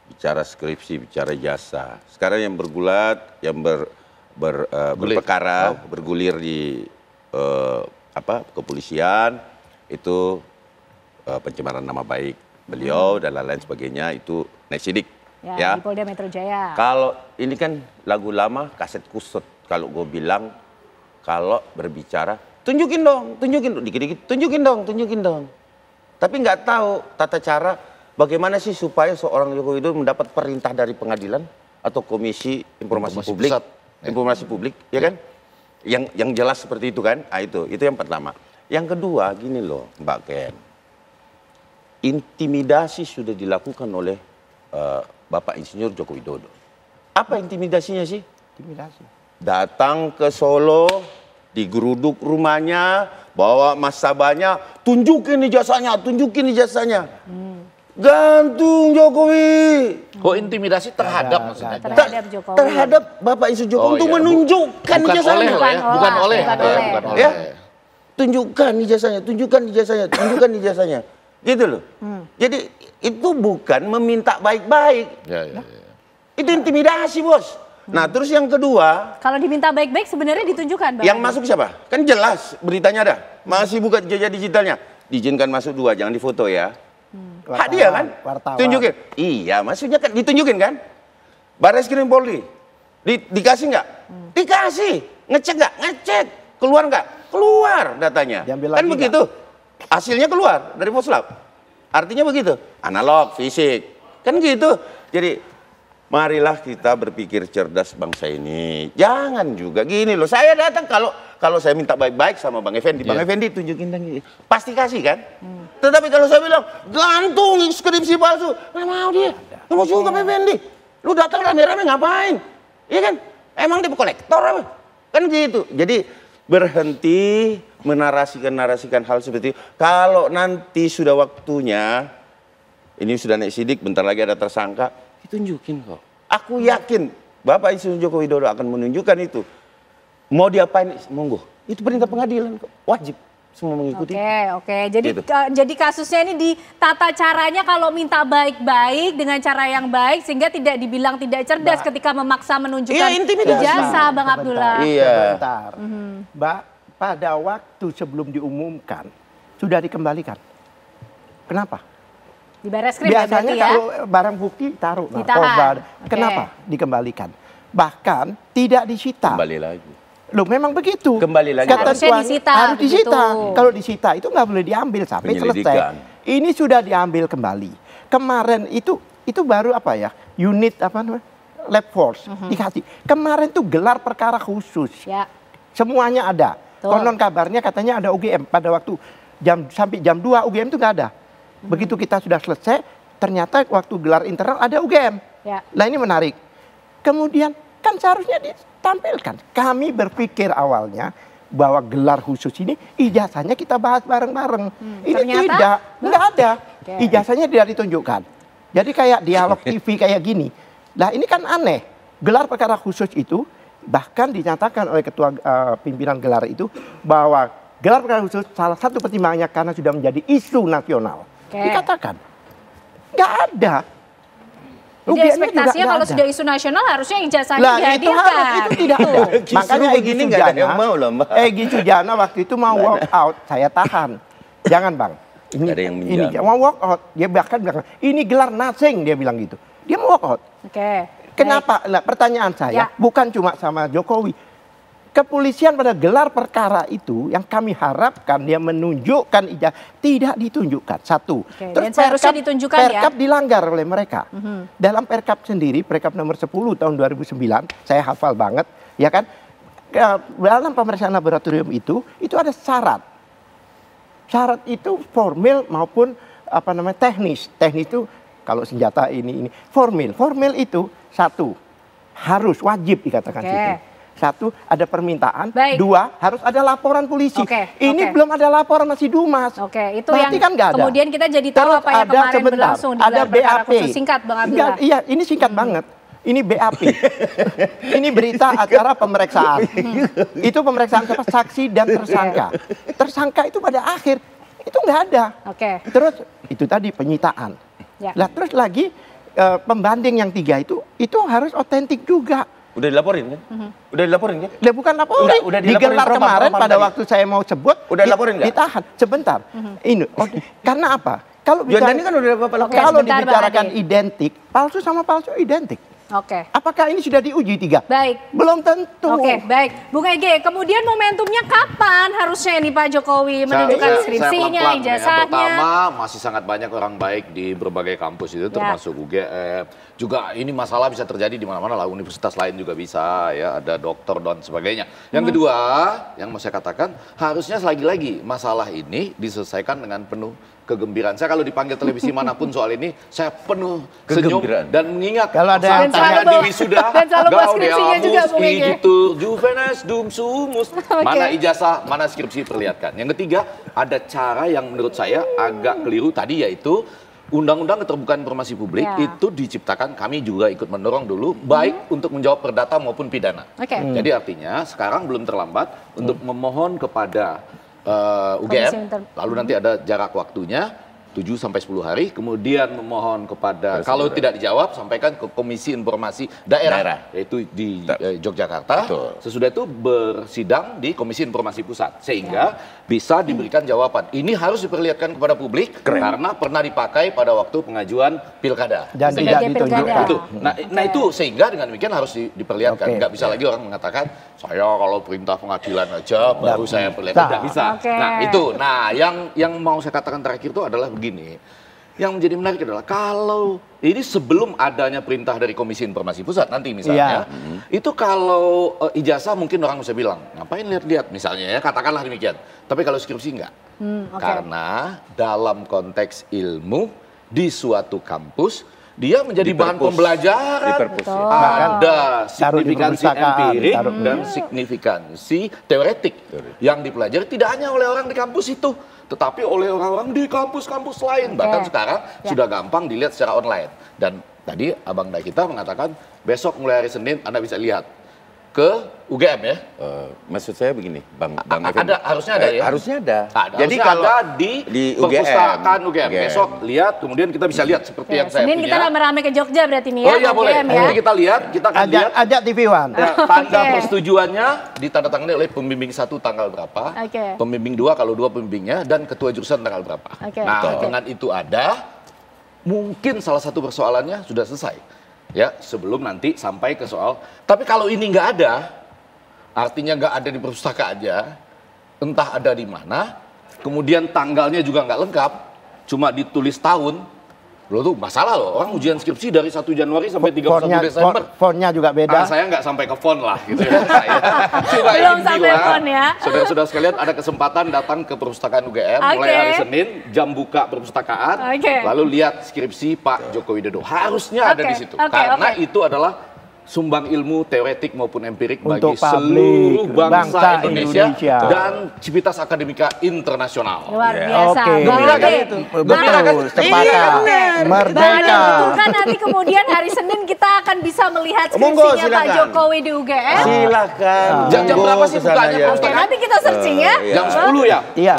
Bicara skripsi, bicara jasa. Sekarang yang bergulat, yang berperkara, bergulir di kepolisian itu pencemaran nama baik beliau dan lain-lain sebagainya itu naik sidik. Ya, di Polda Metro Jaya. Kalau ini kan lagu lama, kaset kusut. Kalau gue bilang, kalau berbicara, tunjukin dong, dikit-dikit, tunjukin dong. Tapi nggak tahu tata cara. Bagaimana sih supaya seorang Joko Widodo mendapat perintah dari pengadilan atau Komisi Informasi Publik, ya kan? Yang jelas seperti itu kan? Ah, itu yang pertama. Yang kedua, gini loh, Mbak Ken. Intimidasi sudah dilakukan oleh Bapak Insinyur Joko Widodo. Apa intimidasinya sih? Intimidasi. Datang ke Solo, digeruduk rumahnya, bawa Mas Sabanya, tunjukin ijazahnya. Gantung Jokowi. Kok intimidasi terhadap maksudnya? Terhadap Jokowi. Terhadap Bapak Insinyur Jokowi untuk menunjukkan ijazahnya. Bukan oleh. Ya. Tunjukkan ijazahnya. Gitu loh. Jadi itu bukan meminta baik-baik. Itu intimidasi, Bos. Nah, terus yang kedua, kalau diminta baik-baik sebenarnya ditunjukkan, Bang. Yang masuk siapa? Kan jelas beritanya ada. Masih buka jejak digitalnya. Diizinkan masuk 2, jangan difoto ya. Hadiah kan? Wartawan. Tunjukin. Iya, maksudnya kan ditunjukin kan? Barreskrim Polri. Dikasih nggak? Dikasih. Ngecek nggak? Ngecek. Keluar nggak? Keluar datanya. Kan begitu. Hasilnya keluar dari Poslap. Artinya begitu. Analog, fisik. Kan gitu. Jadi marilah kita berpikir cerdas bangsa ini. Jangan juga gini loh. Saya datang kalau saya minta baik-baik sama Bang Effendi. Bang Effendi tunjukin lagi. Pasti kasih kan? Tetapi kalau saya bilang, gantung skripsi palsu. Nggak mau dia. Nggak mau juga Bang Effendi. Lu datang rame-rame ngapain? Iya kan? Emang dia kolektor apa? Kan gitu. Jadi berhenti menarasikan hal seperti itu. Kalau nanti sudah waktunya, ini sudah naik sidik, bentar lagi ada tersangka, ditunjukin kok. Aku yakin Bapak Insinyur Joko Widodo akan menunjukkan itu. Mau diapain? Monggo. Itu perintah pengadilan kok. Wajib semua mengikuti. Oke. Jadi kasusnya ini ditata caranya kalau minta baik-baik dengan cara yang baik sehingga tidak dibilang tidak cerdas ketika memaksa menunjukkan ijazah, Bang Abdullah. Iya. Mbak, pada waktu sebelum diumumkan sudah dikembalikan. Kenapa? Di Barreskrim biasanya ya? Kalau barang bukti taruh narkoba. Kenapa dikembalikan? Bahkan tidak disita. Kembali lagi. Loh, memang begitu. Kembali lagi. Harusnya disita. Harus disita. Kalau disita itu nggak boleh diambil sampai selesai. Ini sudah diambil kembali. Kemarin itu baru apa ya? Unit apa namanya? Lab Force dikasih. Kemarin tuh gelar perkara khusus. Ya. Semuanya ada. Konon kabarnya katanya ada UGM pada waktu sampai jam 2 UGM itu nggak ada. Begitu kita sudah selesai, ternyata waktu gelar internal ada UGM. Ya. Nah, ini menarik. Kemudian kan seharusnya ditampilkan. Kami berpikir awalnya bahwa gelar khusus ini ijazahnya kita bahas bareng-bareng. Ini tidak, nggak ada. Ijazahnya tidak ditunjukkan. Jadi kayak dialog TV kayak gini. Nah, ini kan aneh. Gelar perkara khusus itu bahkan dinyatakan oleh ketua pimpinan gelar itu bahwa gelar perkara khusus salah satu pertimbangannya karena sudah menjadi isu nasional. Dikatakan nggak ada. Jadi ekspektasinya kalau sudah isu nasional harusnya ijazahnya dihadirkan. Itu tidak ada. Makanya begini nggak ada yang mau loh, Mbak. Egy Sujana waktu itu mau walk out, saya tahan. Jangan Bang. Ini mau walk out. Dia bahkan bilang, ini gelar nothing, dia bilang gitu. Dia mau walk out. Oke. Kenapa? Nah, pertanyaan saya bukan cuma sama Jokowi. Kepolisian pada gelar perkara itu yang kami harapkan dia menunjukkan ijazah tidak ditunjukkan. Satu. Terus seharusnya ditunjukkan Perkap dilanggar oleh mereka. Dalam Perkap sendiri, Perkap nomor 10 tahun 2009, saya hafal banget, ya kan? Dalam pemeriksaan laboratorium itu ada syarat. Syarat itu formil maupun teknis. Teknis itu kalau senjata ini formil. Formil itu satu harus wajib dikatakan situ. Satu, ada permintaan. Dua, harus ada laporan polisi. Ini belum ada laporan, masih Dumas. Itu berarti yang kan nggak ada. Kemudian kita jadi tahu apa yang kemarin berlangsung di ada BAP. Singkat, Bang Abdullah. Iya, ini singkat banget. Ini BAP. Ini berita acara pemeriksaan. Itu pemeriksaan saksi dan tersangka. Tersangka itu pada akhir itu nggak ada. Terus itu tadi penyitaan. Nah, terus lagi pembanding yang 3 itu harus otentik juga. Udah dilaporin kan? Udah dilaporin kan? Udah bukan laporin. Udah dilaporin digelar kemarin pada waktu saya mau sebut. Udah dilaporin nggak? Ditahan. Sebentar. Ini karena apa? Kalau ini kan udah Bapak lakukan. Kalau dibicarakan identik, palsu sama palsu identik. Apakah ini sudah diuji 3? Baik. Belum tentu. Baik. Bung Ege, kemudian momentumnya kapan harusnya ini Pak Jokowi menunjukkan skripsinya, ijazahnya? Pertama, masih sangat banyak orang baik di berbagai kampus itu, termasuk UGM. Juga ini masalah bisa terjadi di mana-mana lah, universitas lain juga bisa, ya ada dokter dan sebagainya. Yang kedua, yang mau saya katakan, harusnya lagi-lagi masalah ini diselesaikan dengan penuh kegembiraan. Saya kalau dipanggil televisi manapun soal ini, saya penuh senyum dan mengingat kalau ada saya di wisuda, Gaudeamus Igitur Juvenes Dum Sumus. Mana ijazah, mana skripsi perlihatkan. Yang ketiga, ada cara yang menurut saya agak keliru tadi, yaitu Undang-Undang Keterbukaan Informasi Publik itu diciptakan, kami juga ikut mendorong dulu, baik untuk menjawab perdata maupun pidana. Jadi artinya sekarang belum terlambat untuk memohon kepada UGM, lalu nanti ada jarak waktunya 7-10 hari, kemudian memohon kepada, kalau tidak dijawab, sampaikan ke Komisi Informasi Daerah, yaitu di Yogyakarta. Sesudah itu bersidang di Komisi Informasi Pusat, sehingga bisa diberikan jawaban. Ini harus diperlihatkan kepada publik, karena pernah dipakai pada waktu pengajuan pilkada. Dan tidak ditunjukkan. Nah itu sehingga dengan demikian harus diperlihatkan. Nggak bisa lagi orang mengatakan, saya kalau perintah pengadilan aja baru saya perlihatkan. Tidak bisa. Nah itu, yang mau saya katakan terakhir itu adalah begini, yang menjadi menarik adalah kalau ini sebelum adanya perintah dari Komisi Informasi Pusat nanti misalnya, itu kalau ijazah mungkin orang bisa bilang, ngapain lihat-lihat misalnya ya, katakanlah demikian. Tapi kalau skripsi enggak. Karena dalam konteks ilmu di suatu kampus, dia menjadi bahan pembelajaran. Ada signifikansi empirik dan signifikansi teoretik yang dipelajari tidak hanya oleh orang di kampus itu, tetapi oleh orang-orang di kampus-kampus lain. Bahkan sekarang sudah gampang dilihat secara online. Dan tadi Abang Dakita mengatakan besok mulai hari Senin Anda bisa lihat ke UGM ya. Maksud saya begini, Bang harusnya ada ya. Harusnya ada. Jadi kalau di perpustakaan UGM besok lihat, kemudian kita bisa lihat seperti yang saya Senin punya. kita rame-rame ke Jogja berarti nih ya. Oh iya boleh. Nanti kita lihat, kita akan lihat. Ajak TV One. Tanda persetujuannya ditandatangani oleh pembimbing 1 tanggal berapa, pembimbing 2 kalau 2 pembimbingnya, dan ketua jurusan tanggal berapa. Nah dengan itu ada, mungkin salah satu persoalannya sudah selesai. Ya, sebelum nanti sampai ke soal. Tapi kalau ini nggak ada, artinya nggak ada di perpustakaan aja, entah ada di mana, kemudian tanggalnya juga nggak lengkap, cuma ditulis tahun, loh tuh masalah loh. Orang ujian skripsi dari 1 Januari sampai 31 Desember. Fontnya juga beda. Saya nggak sampai ke font lah gitu ya. Belum sampai font ya. Saudara-saudara sekalian, ada kesempatan datang ke perpustakaan UGM mulai hari Senin, jam buka perpustakaan, lalu lihat skripsi Pak Joko Widodo. Harusnya ada di situ. Karena itu adalah sumbang ilmu teoretik maupun empirik bagi seluruh bangsa Indonesia dan civitas akademika internasional. Luar biasa. Betul, sepakat. Merdeka. Kan nanti kemudian hari Senin kita akan bisa melihat skripsinya Pak Jokowi di UGM. Silakan. Jam berapa sih bukanya? Nanti kita searching ya. Jam 10 ya? Iya.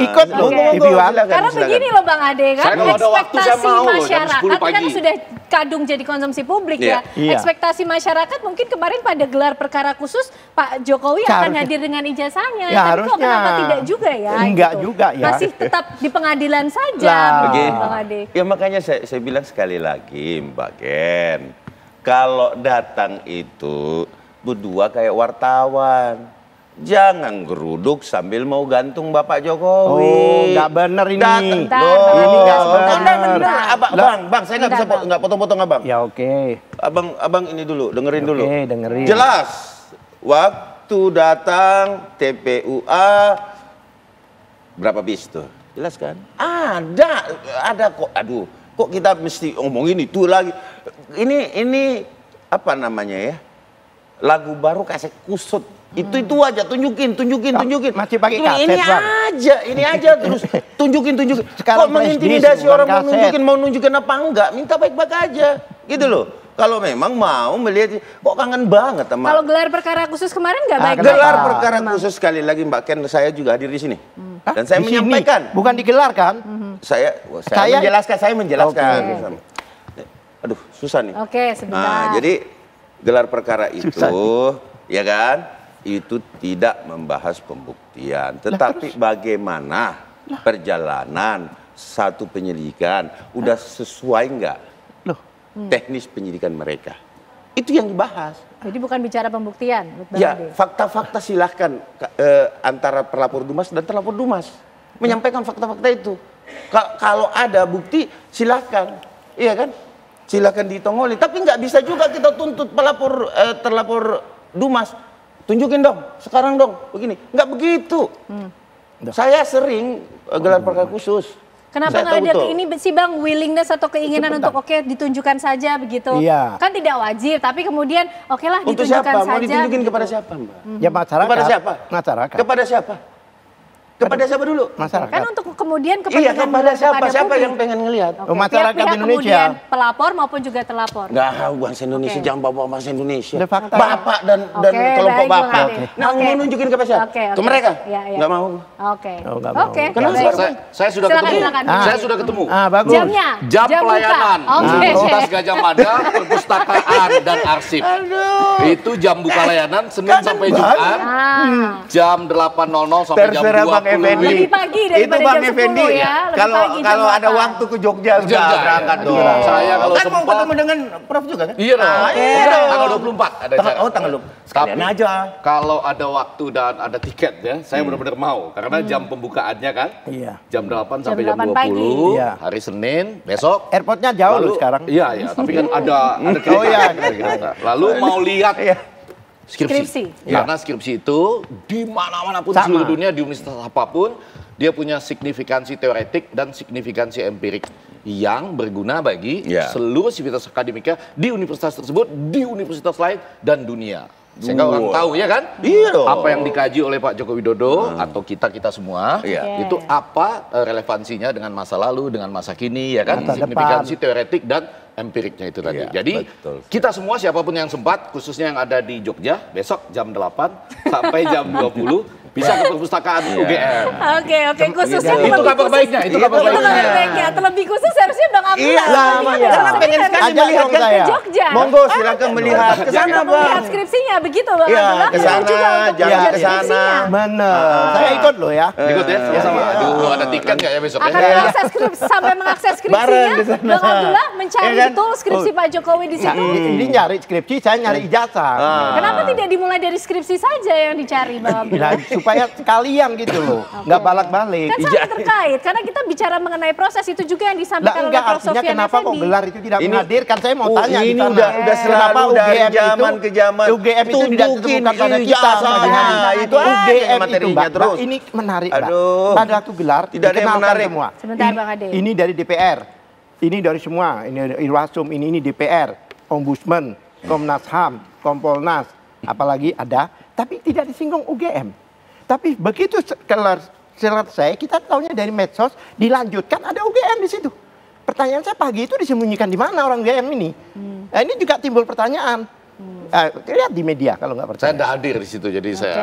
Ikut loh TV One. Karena begini loh Bang Ade kan, ekspektasi masyarakat kan sudah kadung jadi konsumsi publik ya. Iya. Ekspektasi masyarakat mungkin kemarin pada gelar perkara khusus Pak Jokowi akan hadir dengan ijazahnya. Ya, tapi harusnya. kok kenapa tidak juga ya? Enggak juga ya. Masih tetap di pengadilan saja. Bang Ade. Ya makanya saya bilang sekali lagi Mbak Ken, kalau datang itu berdua kayak wartawan. Jangan geruduk sambil mau gantung Bapak Jokowi. Oh, nggak bener ini. Bentar, Ini nggak bener. Bang, saya nggak potong-potong abang. Ya oke. Abang ini dulu, dengerin dulu. Oke, dengerin. Jelas, waktu datang TPUA berapa bis tuh? Jelas kan? Ada kok. Aduh, kok kita mesti ngomongin itu lagi? Ini apa namanya ya? Lagu baru kaset kusut. Itu aja, tunjukin. Masih pakai kaset, Ini aja terus tunjukin. Sekarang kok mengintimidasi orang mau nunjukin apa enggak? Minta baik-baik aja, gitu loh. Kalau memang mau melihat, kok kangen banget sama. Kalau gelar perkara khusus kemarin nggak baik. Gelar perkara khusus sekali lagi Mbak Ken, saya juga hadir di sini. Dan saya menyampaikan. Bukan digelar kan? Saya menjelaskan. Aduh, susah nih. Oke, sebentar. Jadi gelar perkara itu, ya kan? Itu tidak membahas pembuktian, tetapi bagaimana perjalanan satu penyidikan, udah sesuai nggak teknis penyidikan mereka, itu yang dibahas. Jadi bukan bicara pembuktian, ya fakta-fakta silahkan antara pelapor Dumas dan terlapor Dumas menyampaikan fakta-fakta itu. Kalau ada bukti silahkan, iya kan? Silahkan ditongoli, tapi nggak bisa juga kita tuntut terlapor Dumas. Tunjukin dong, sekarang dong, begini. Nggak begitu. Saya sering gelar perkara khusus. Kenapa nggak ada ini sih Bang, willingness atau keinginan untuk ditunjukkan saja begitu? Iya. Kan tidak wajib, tapi kemudian lah untuk ditunjukkan siapa? saja. Mau ditunjukin gitu. kepada siapa Mbak? Ya masyarakat. Kepada siapa? Masyarakat. Kepada siapa? Kepada siapa dulu? Masyarakat. Kan untuk kemudian iya, kepada siapa? Siapa yang pengen ngelihat? Masyarakat Pihak-pihak Indonesia. Kemudian pelapor maupun juga terlapor. Nggak, bangsa Indonesia, jangan bawa bangsa Indonesia. Fakta. Bapak dan kelompok Bapak. Nah, mau nunjukin ke siapa? Ke mereka? Nggak mau. Oke. Kenapa? Saya sudah ketemu. Saya sudah ketemu. Bagus. Jamnya? Jam pelayanan. Universitas Oke. Gajah Mada, perpustakaan dan arsip. Itu jam buka layanan Senin sampai Jumat. Jam 8.00 sampai jam 20. Lebih pagi daripada Bang jam 10 Effendi, ya. Kalau ada waktu ke Jogja berangkat dong. Saya kalau Kan mau sempat. ketemu dengan Prof juga kan? Iya dong. Tanggal 24 ada acara. Oh, tanggal 24. Sekalian aja. Kalau ada waktu dan ada tiket ya, saya benar-benar mau. Karena jam pembukaannya kan, Iya. jam 8 sampai Jam jam 8 pagi. 20, Iya. hari Senin, besok. Airportnya jauh loh sekarang. Iya, tapi kan ada kereta. Oh iya. Lalu mau lihat skripsi. Skripsi. Karena skripsi itu di mana-mana pun di seluruh dunia, di universitas apapun, dia punya signifikansi teoretik dan signifikansi empirik yang berguna bagi seluruh sivitas akademika di universitas tersebut, di universitas lain dan dunia. Sehingga orang tahu ya kan, apa yang dikaji oleh Pak Joko Widodo atau kita semua, itu apa relevansinya dengan masa lalu, dengan masa kini ya kan, signifikansi teoretik dan empiriknya itu tadi. Jadi kita semua siapapun yang sempat, khususnya yang ada di Jogja, besok jam 8 sampai jam 20 bisa ke perpustakaan UGM. Oke, khususnya Itu kabar baiknya, itu kabar baiknya. Terlebih khusus harusnya Bang Abdullah. Karena pengen sekali melihat ke Jogja. Monggo silakan melihat ke sana, Bang. Melihat skripsinya begitu Bang Abdullah. Ke sana, jalan ke sana. Benar. Saya ikut loh ya. Ikut ya, sama-sama. Aduh, ada tiket nggak ya besok Akan ya? mengakses skripsi, sampai mengakses skripsinya, Bang Abdullah mencari betul skripsi Pak Jokowi di situ. Ini nyari skripsi, saya nyari ijazah. Kenapa tidak dimulai dari skripsi saja yang dicari Bang Abdullah? Supaya sekalian gitu loh, nggak balak-balik. Kan sangat terkait, karena kita bicara mengenai proses itu juga yang disampaikan oleh Prof. Sofian kenapa kok Effendi. gelar itu tidak menghadirkan? Saya mau tanya ini di sana. udah selalu dari zaman ke zaman. UGM itu tidak ditemukan pada kita. Itu UGM materinya terus. Ini menarik, Mbak. Pada waktu gelar tidak ada yang menarik semua. Sebentar Bang Ade. Ini dari DPR, ini dari semua, ini dari Irwasum, ini DPR, Ombudsman, Komnas HAM, Kompolnas, apalagi ada, tapi tidak disinggung UGM. Tapi begitu selesai, kita tahunya dari medsos, dilanjutkan ada UGM di situ. Pertanyaan saya, pagi itu disembunyikan di mana orang UGM ini? Nah, ini juga timbul pertanyaan. Lihat di media kalau nggak percaya. Saya nggak hadir di situ, jadi saya...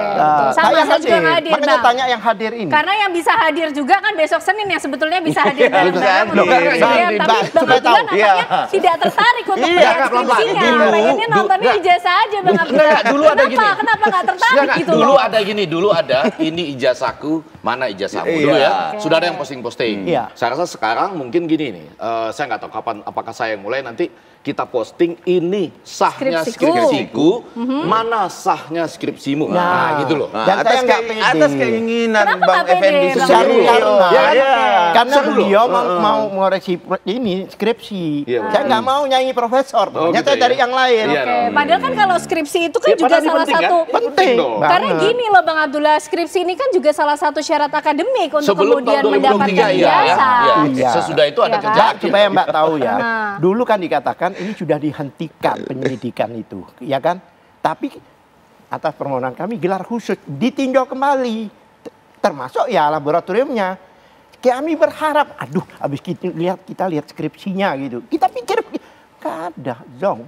Saya juga nggak hadir, Makanya Bang. tanya yang hadir ini. Karena yang bisa hadir juga kan besok Senin yang sebetulnya bisa hadir bareng-bareng. Tapi Bang Abdullah nampaknya tidak tertarik untuk melihat skripsinya. Pengennya nontonnya ijazah aja Bang Abdullah. Dulu ada gini. Kenapa nggak tertarik gitu Dulu loh? ada gini, dulu ada ini ijazahku, mana ijazahmu dulu ya. Sudah ada yang posting-posting. Saya rasa sekarang mungkin gini nih, saya nggak tahu kapan, apakah saya yang mulai nanti kita posting ini sahnya skripsiku, mana sahnya skripsimu. Nah, gitu loh. Dan saya nggak pede. Atas keinginan Kenapa Bang nggak pede, Effendi Bang sendiri. Karena beliau mau ngoreksi ini skripsi. Saya nggak mau nyanyi profesor. Saya dari yang lain. Padahal kan kalau skripsi itu kan juga salah satu penting. Karena gini loh Bang Abdullah, skripsi ini kan juga salah satu syarat akademik untuk Sebelum kemudian tahun 2023 mendapatkan ijazah. Sesudah itu ada kerjaan. kerjaan. Supaya Mbak tahu ya, dulu kan dikatakan ini sudah dihentikan penyelidikan itu, ya kan? Tapi atas permohonan kami gelar khusus ditinjau kembali, termasuk ya laboratoriumnya. Kami berharap, aduh, habis kita lihat skripsinya gitu, kita pikir gak ada, zong.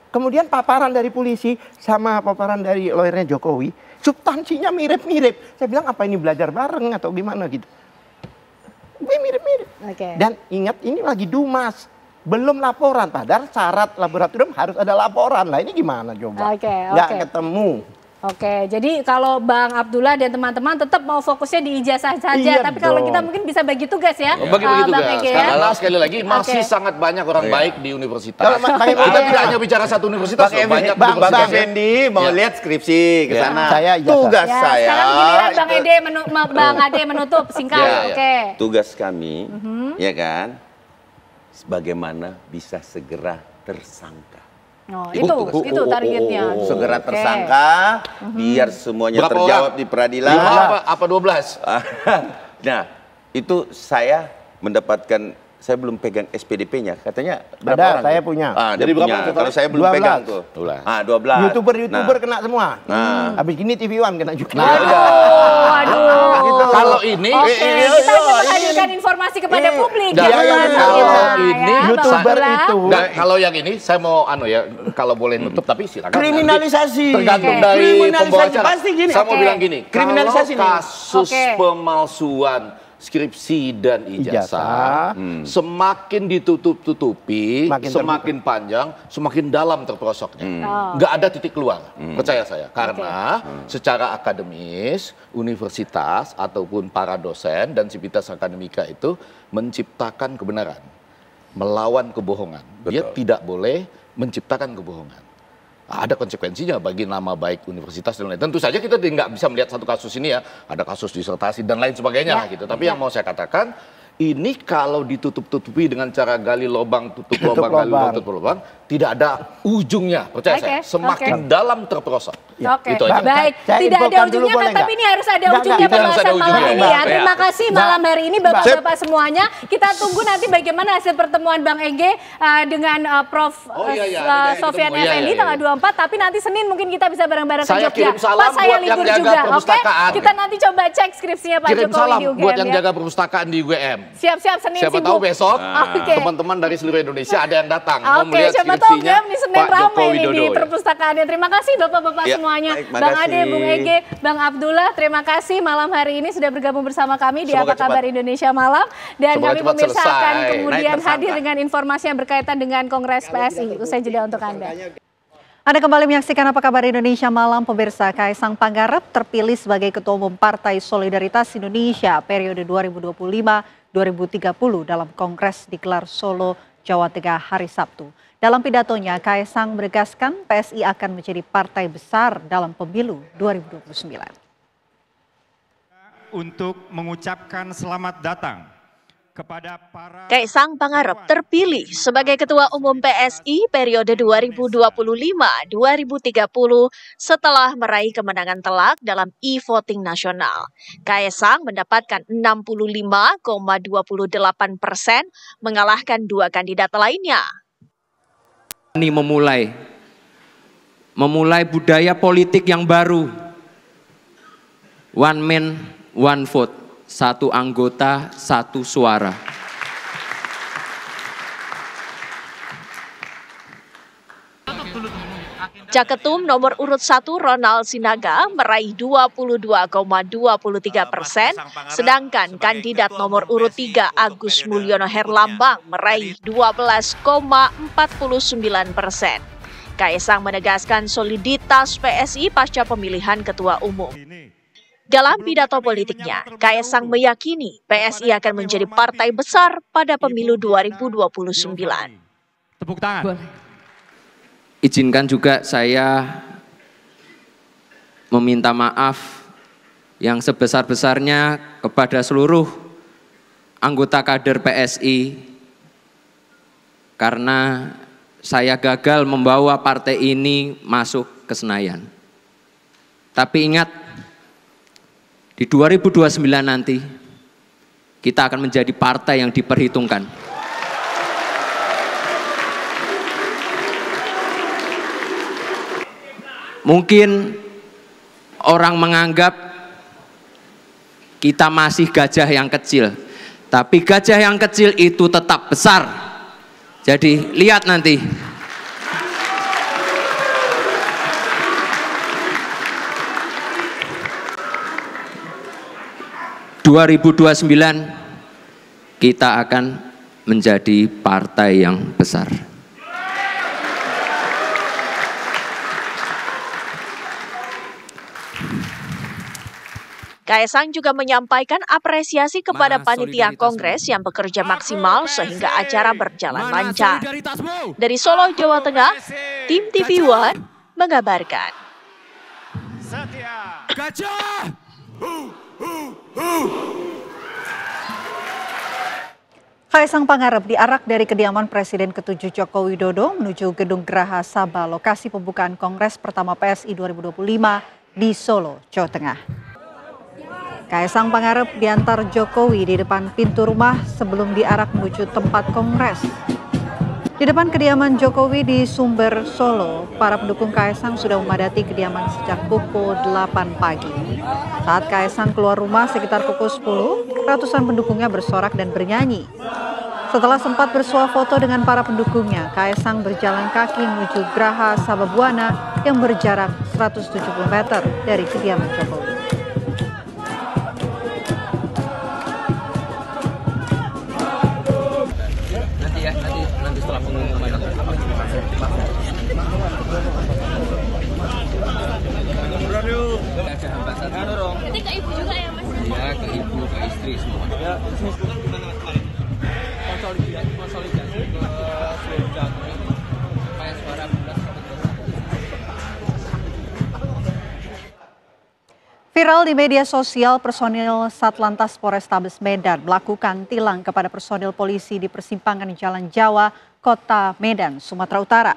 Kemudian paparan dari polisi sama paparan dari lawyernya Jokowi, substansinya mirip-mirip. Saya bilang apa ini belajar bareng atau gimana gitu? Mirip-mirip. Dan ingat ini lagi Dumas, belum laporan. Padahal syarat laboratorium harus ada laporan. Lah ini gimana coba? Nggak ketemu. Oke, jadi kalau Bang Abdullah dan teman-teman tetap mau fokusnya di ijazah saja, tapi kalau kita mungkin bisa bagi tugas ya, bagi-bagi Bang tugas. Ege ya. Karena sekali lagi masih sangat banyak orang baik di universitas. Kita tidak hanya bicara satu universitas, banyak Bang Effendi mau lihat skripsi ke sana. Tugas saya. Sekarang giliran Bang Ade menutup singkat. Tugas kami, ya kan, bagaimana bisa segera tersangka. Oh, itu targetnya. Segera tersangka, biar semuanya berapa terjawab orang? di peradilan. 5 apa 12? Nah, itu saya mendapatkan, saya belum pegang SPDP-nya. Katanya berapa orang? Saya punya. Jadi berapa? Kalau saya belum pegang tuh. 12. YouTuber kena semua. Habis gini TV One kena juga. Aduh. Kalau ini, kita hanya menghadirkan informasi kepada publik. Kalau ini YouTuber itu. Kalau yang ini saya mau kalau boleh nutup tapi silakan. Kriminalisasi. Tergantung dari pembawa acara. Pasti gini. Saya mau bilang gini. Kriminalisasi kalau kasus pemalsuan skripsi dan ijazah semakin ditutup-tutupi, semakin panjang, semakin dalam terperosoknya. Nggak ada titik keluar, percaya saya. Karena secara akademis, universitas ataupun para dosen dan sivitas akademika itu menciptakan kebenaran, melawan kebohongan. Dia tidak boleh menciptakan kebohongan. Ada konsekuensinya bagi nama baik universitas dan lain. Tentu saja kita nggak bisa melihat satu kasus ini ya, ada kasus disertasi dan lain sebagainya lah gitu. Tapi yang mau saya katakan, ini kalau ditutup-tutupi dengan cara gali lubang, tutup lubang, tidak ada ujungnya, percaya saya. Semakin dalam terperosok. Itu aja. Baik, tidak ada ujungnya kan, tapi ini harus ada ujungnya pembahasan malam ini ya. Terima kasih malam hari ini Bapak-Bapak semuanya. Kita tunggu nanti bagaimana hasil pertemuan Bang Ege dengan Prof. Sofyan Effendi tanggal 24, tapi nanti Senin mungkin kita bisa bareng-bareng ke Jogja. Kirim salam buat yang jaga perpustakaan. Kita nanti coba cek skripsinya Pak Jokowi di UGM. Kirim salam buat yang jaga perpustakaan di UGM. Siap-siap Senin siapa tahu besok teman-teman dari seluruh Indonesia ada yang datang mau melihat skripsinya Pak Jokowi Dodo di perpustakaannya. Terima kasih Bapak-Bapak semuanya. Bang Ade, Bung Ege, Bang Abdullah, terima kasih malam hari ini sudah bergabung bersama kami di Apa Kabar Indonesia Malam. Dan kami pemirsa akan kemudian hadir dengan informasi yang berkaitan dengan Kongres PSI. Usai jeda untuk Anda. Anda kembali menyaksikan Apa Kabar Indonesia Malam, pemirsa. Kaisang Pangarep terpilih sebagai Ketua Umum Partai Solidaritas Indonesia periode 2025-2030 dalam Kongres digelar Solo, Jawa Tengah hari Sabtu. Dalam pidatonya, Kaisang menegaskan PSI akan menjadi partai besar dalam pemilu 2029. Untuk mengucapkan selamat datang kepada para... Kaisang Pangarep terpilih sebagai Ketua Umum PSI periode 2025-2030 setelah meraih kemenangan telak dalam e-voting nasional. Kaisang mendapatkan 65,28%, mengalahkan 2 kandidat lainnya. Memulai budaya politik yang baru. One man, one vote. 1 anggota, 1 suara. Caketum nomor urut 1 Ronald Sinaga meraih 22,23%, sedangkan kandidat nomor urut 3 Agus Mulyono Herlambang meraih 12,49%. Kaesang menegaskan soliditas PSI pasca pemilihan ketua umum. Dalam pidato politiknya, Kaesang meyakini PSI akan menjadi partai besar pada pemilu 2029. Tepuk tangan. Izinkan juga saya meminta maaf yang sebesar-besarnya kepada seluruh anggota kader PSI karena saya gagal membawa partai ini masuk ke Senayan. Tapi ingat, di 2029 nanti kita akan menjadi partai yang diperhitungkan. Mungkin orang menganggap kita masih gajah yang kecil, tapi gajah yang kecil itu tetap besar. Jadi lihat nanti. ...2029 kita akan menjadi partai yang besar. Kaesang juga menyampaikan apresiasi kepada panitia kongres yang bekerja maksimal sehingga acara berjalan lancar. Dari Solo, Jawa Tengah, tim TV One mengabarkan. Gajah! Kaesang Pangarep diarak dari kediaman Presiden ke-7 Joko Widodo menuju Gedung Geraha Sabah, lokasi pembukaan Kongres pertama PSI 2025 di Solo, Jawa Tengah. Kaesang Pangarep diantar Jokowi di depan pintu rumah sebelum diarak menuju tempat kongres. Di depan kediaman Jokowi di Sumber, Solo, para pendukung Kaesang sudah memadati kediaman sejak pukul 8 pagi. Saat Kaesang keluar rumah sekitar pukul 10, ratusan pendukungnya bersorak dan bernyanyi. Setelah sempat bersuah foto dengan para pendukungnya, Kaesang berjalan kaki menuju Geraha Sababwana yang berjarak 170 meter dari kediaman Jokowi. Nanti setelah pengumuman ada hambatan nanti ke ibu juga ya Mas? Iya, ke ibu, ke istri semua. Konsolidasi ke seluruh jagung supaya suara bulas. Viral di media sosial, personil Satlantas Polrestabes Medan melakukan tilang kepada personil polisi di persimpangan Jalan Jawa, Kota Medan, Sumatera Utara.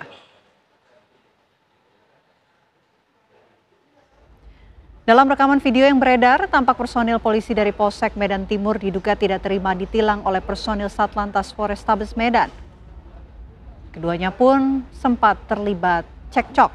Dalam rekaman video yang beredar, tampak personil polisi dari Polsek Medan Timur diduga tidak terima ditilang oleh personil Satlantas Polrestabes Medan. Keduanya pun sempat terlibat cekcok.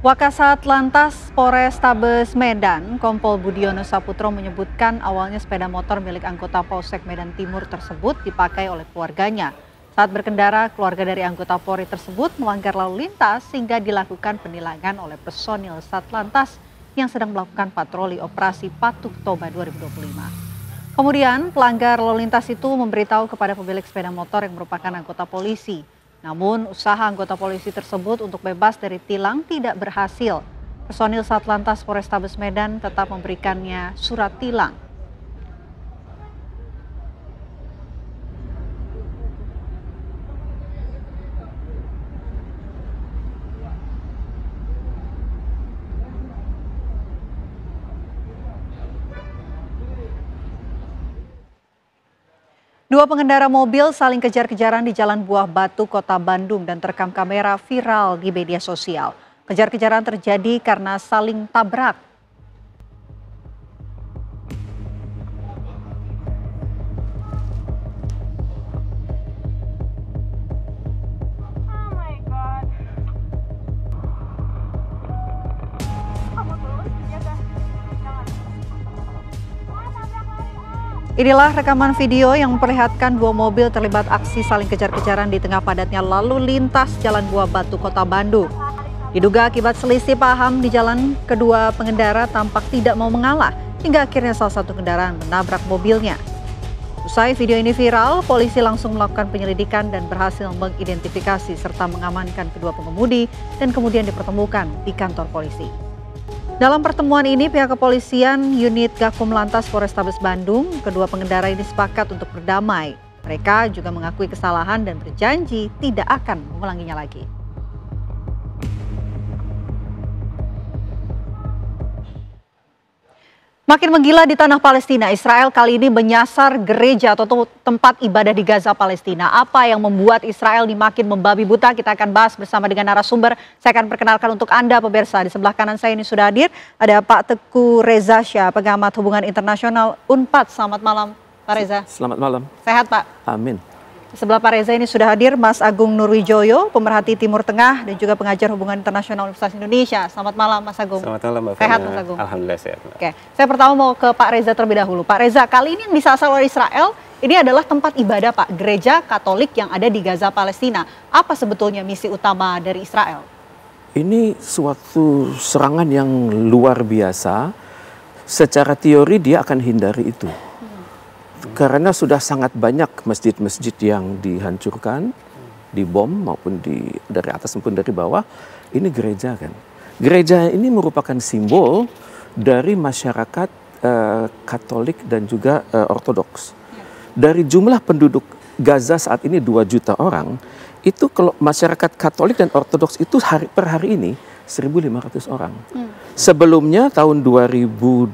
Wakasat Lantas Polrestabes Medan, Kompol Budiono Saputro menyebutkan awalnya sepeda motor milik anggota Polsek Medan Timur tersebut dipakai oleh keluarganya. Saat berkendara, keluarga dari anggota Polri tersebut melanggar lalu lintas sehingga dilakukan penilangan oleh personil Satlantas yang sedang melakukan patroli operasi Patuk Toba 2025. Kemudian pelanggar lalu lintas itu memberitahu kepada pemilik sepeda motor yang merupakan anggota polisi. Namun usaha anggota polisi tersebut untuk bebas dari tilang tidak berhasil. Personil Satlantas Polrestabes Medan tetap memberikannya surat tilang. Dua pengendara mobil saling kejar-kejaran di Jalan Buah Batu, Kota Bandung dan terekam kamera viral di media sosial. Kejar-kejaran terjadi karena saling tabrak. Inilah rekaman video yang memperlihatkan dua mobil terlibat aksi saling kejar-kejaran di tengah padatnya lalu lintas Jalan Buah Batu, Kota Bandung. Diduga akibat selisih paham di jalan, kedua pengendara tampak tidak mau mengalah hingga akhirnya salah satu kendaraan menabrak mobilnya. Usai video ini viral, polisi langsung melakukan penyelidikan dan berhasil mengidentifikasi serta mengamankan kedua pengemudi dan kemudian dipertemukan di kantor polisi. Dalam pertemuan ini, pihak kepolisian unit Gakum Lantas Polrestabes Bandung, kedua pengendara ini sepakat untuk berdamai. Mereka juga mengakui kesalahan dan berjanji tidak akan mengulanginya lagi. Makin menggila di tanah Palestina, Israel kali ini menyasar gereja atau tempat ibadah di Gaza, Palestina. Apa yang membuat Israel ini makin membabi buta? Kita akan bahas bersama dengan narasumber. Saya akan perkenalkan untuk Anda pemirsa. Di sebelah kanan saya ini sudah hadir ada Pak Teguh Reza Syah, pengamat hubungan internasional UNPAD. Selamat malam Pak Reza. Selamat malam. Sehat Pak? Amin. Di sebelah Pak Reza ini sudah hadir Mas Agung Nurwijoyo, pemerhati Timur Tengah dan juga pengajar hubungan internasional Universitas Indonesia. Selamat malam Mas Agung. Selamat malam Mbak. Sehat Mas Agung? Alhamdulillah sehat. Oke, saya pertama mau ke Pak Reza terlebih dahulu. Pak Reza, kali ini yang disasar oleh Israel ini adalah tempat ibadah Pak, gereja Katolik yang ada di Gaza, Palestina. Apa sebetulnya misi utama dari Israel? Ini suatu serangan yang luar biasa. Secara teori dia akan hindari itu. Karena sudah sangat banyak masjid-masjid yang dihancurkan, dibom maupun dari atas maupun dari bawah. Ini gereja kan. Gereja ini merupakan simbol dari masyarakat Katolik dan juga Ortodoks. Dari jumlah penduduk Gaza saat ini 2 juta orang, itu kalau masyarakat Katolik dan Ortodoks itu per hari ini 1.500 orang. Sebelumnya tahun 2022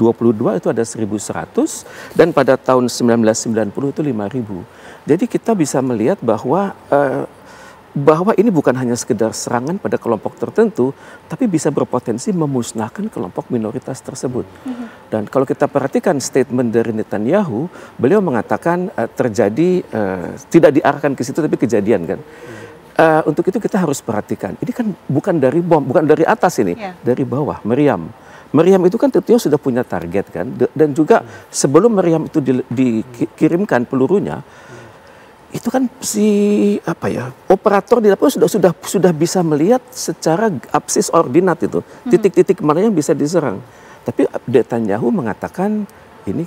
itu ada 1.100 dan pada tahun 1990 itu 5.000. Jadi kita bisa melihat bahwa ini bukan hanya sekedar serangan pada kelompok tertentu, tapi bisa berpotensi memusnahkan kelompok minoritas tersebut. Dan kalau kita perhatikan statement dari Netanyahu, beliau mengatakan terjadi tidak diarahkan ke situ tapi kejadian kan. Untuk itu kita harus perhatikan, ini kan bukan dari bom, bukan dari atas ini, dari bawah, Meriam. Meriam itu kan tentunya sudah punya target kan, dan juga sebelum Meriam itu dikirimkan pelurunya, itu kan operator di lapangan sudah bisa melihat secara absis ordinat itu, titik-titik mana yang bisa diserang. Tapi Netanyahu mengatakan ini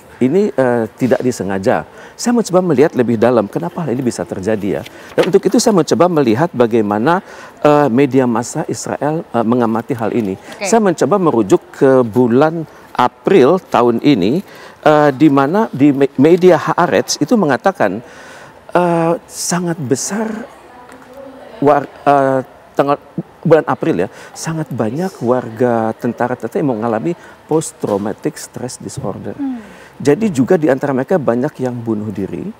tidak disengaja. Saya mencoba melihat lebih dalam kenapa hal ini bisa terjadi ya. Dan untuk itu saya mencoba melihat bagaimana media massa Israel mengamati hal ini. Saya mencoba merujuk ke bulan April tahun ini di mana di media Haaretz itu mengatakan sangat besar bulan April ya, sangat banyak warga tentara yang mengalami post traumatic stress disorder. Jadi juga di antara mereka banyak yang bunuh diri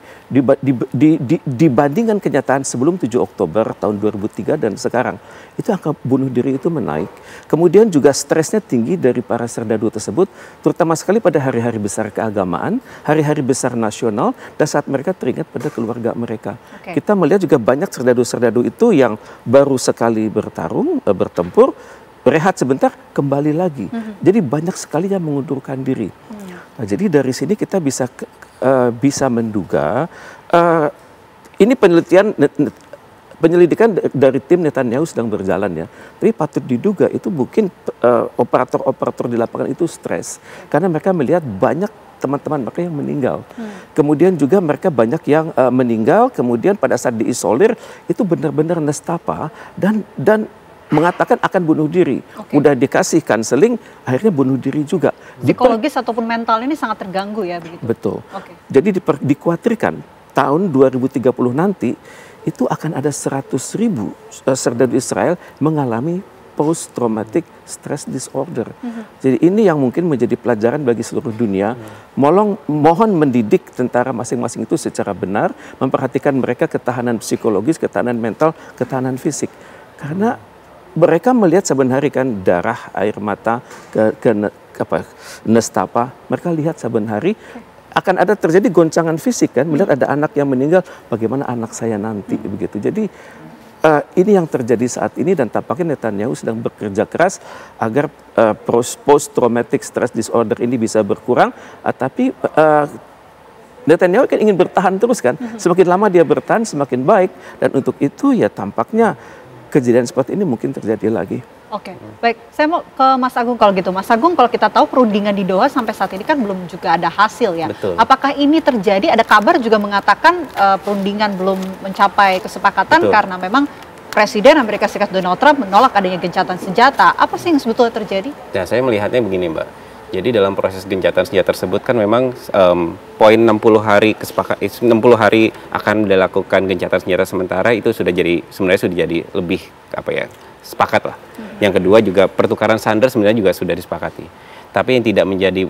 dibandingkan kenyataan sebelum 7 Oktober tahun 2003 dan sekarang. Itu angka bunuh diri itu menaik. Kemudian juga stresnya tinggi dari para serdadu tersebut, terutama sekali pada hari-hari besar keagamaan, hari-hari besar nasional, dan saat mereka teringat pada keluarga mereka. Kita melihat juga banyak serdadu-serdadu itu yang baru sekali bertempur, rehat sebentar, kembali lagi. Jadi banyak sekali yang mengundurkan diri. Nah, jadi dari sini kita bisa menduga ini penyelidikan dari tim Netanyahu sedang berjalan ya. Tapi patut diduga itu mungkin operator-operator di lapangan itu stres karena mereka melihat banyak teman-teman mereka yang meninggal. Kemudian juga mereka banyak yang meninggal, kemudian pada saat diisolir itu benar-benar nestapa dan mengatakan akan bunuh diri. Udah dikasih kanseling, akhirnya bunuh diri juga. Psikologis ataupun mental ini sangat terganggu ya begitu. Betul. Jadi dikhawatirkan tahun 2030 nanti itu akan ada 100.000 serdadu Israel mengalami post traumatic stress disorder. Jadi ini yang mungkin menjadi pelajaran bagi seluruh dunia. Mohon mendidik tentara masing-masing itu secara benar, memperhatikan mereka ketahanan psikologis, ketahanan mental, ketahanan fisik. Karena mereka melihat saben hari kan darah, air mata, nestapa. Mereka lihat saben hari akan ada terjadi goncangan fisik kan. Melihat ada anak yang meninggal, bagaimana anak saya nanti begitu. Jadi ini yang terjadi saat ini dan tampaknya Netanyahu sedang bekerja keras agar post traumatic stress disorder ini bisa berkurang. Tapi Netanyahu kan ingin bertahan terus kan. Semakin lama dia bertahan semakin baik, dan untuk itu ya tampaknya kejadian seperti ini mungkin terjadi lagi. Oke, baik. Saya mau ke Mas Agung kalau gitu. Mas Agung, kalau kita tahu perundingan di Doha sampai saat ini kan belum juga ada hasil ya. Betul. Apakah ini terjadi? Ada kabar juga mengatakan perundingan belum mencapai kesepakatan. Betul. Karena memang Presiden Amerika Serikat Donald Trump menolak adanya gencatan senjata. Apa sih yang sebetulnya terjadi? Nah, saya melihatnya begini, Mbak. Jadi dalam proses gencatan senjata tersebut kan memang poin 60 hari akan dilakukan gencatan senjata sementara itu sebenarnya sudah jadi lebih sepakat lah. Yang kedua juga pertukaran sandera sebenarnya juga sudah disepakati. Tapi yang tidak menjadi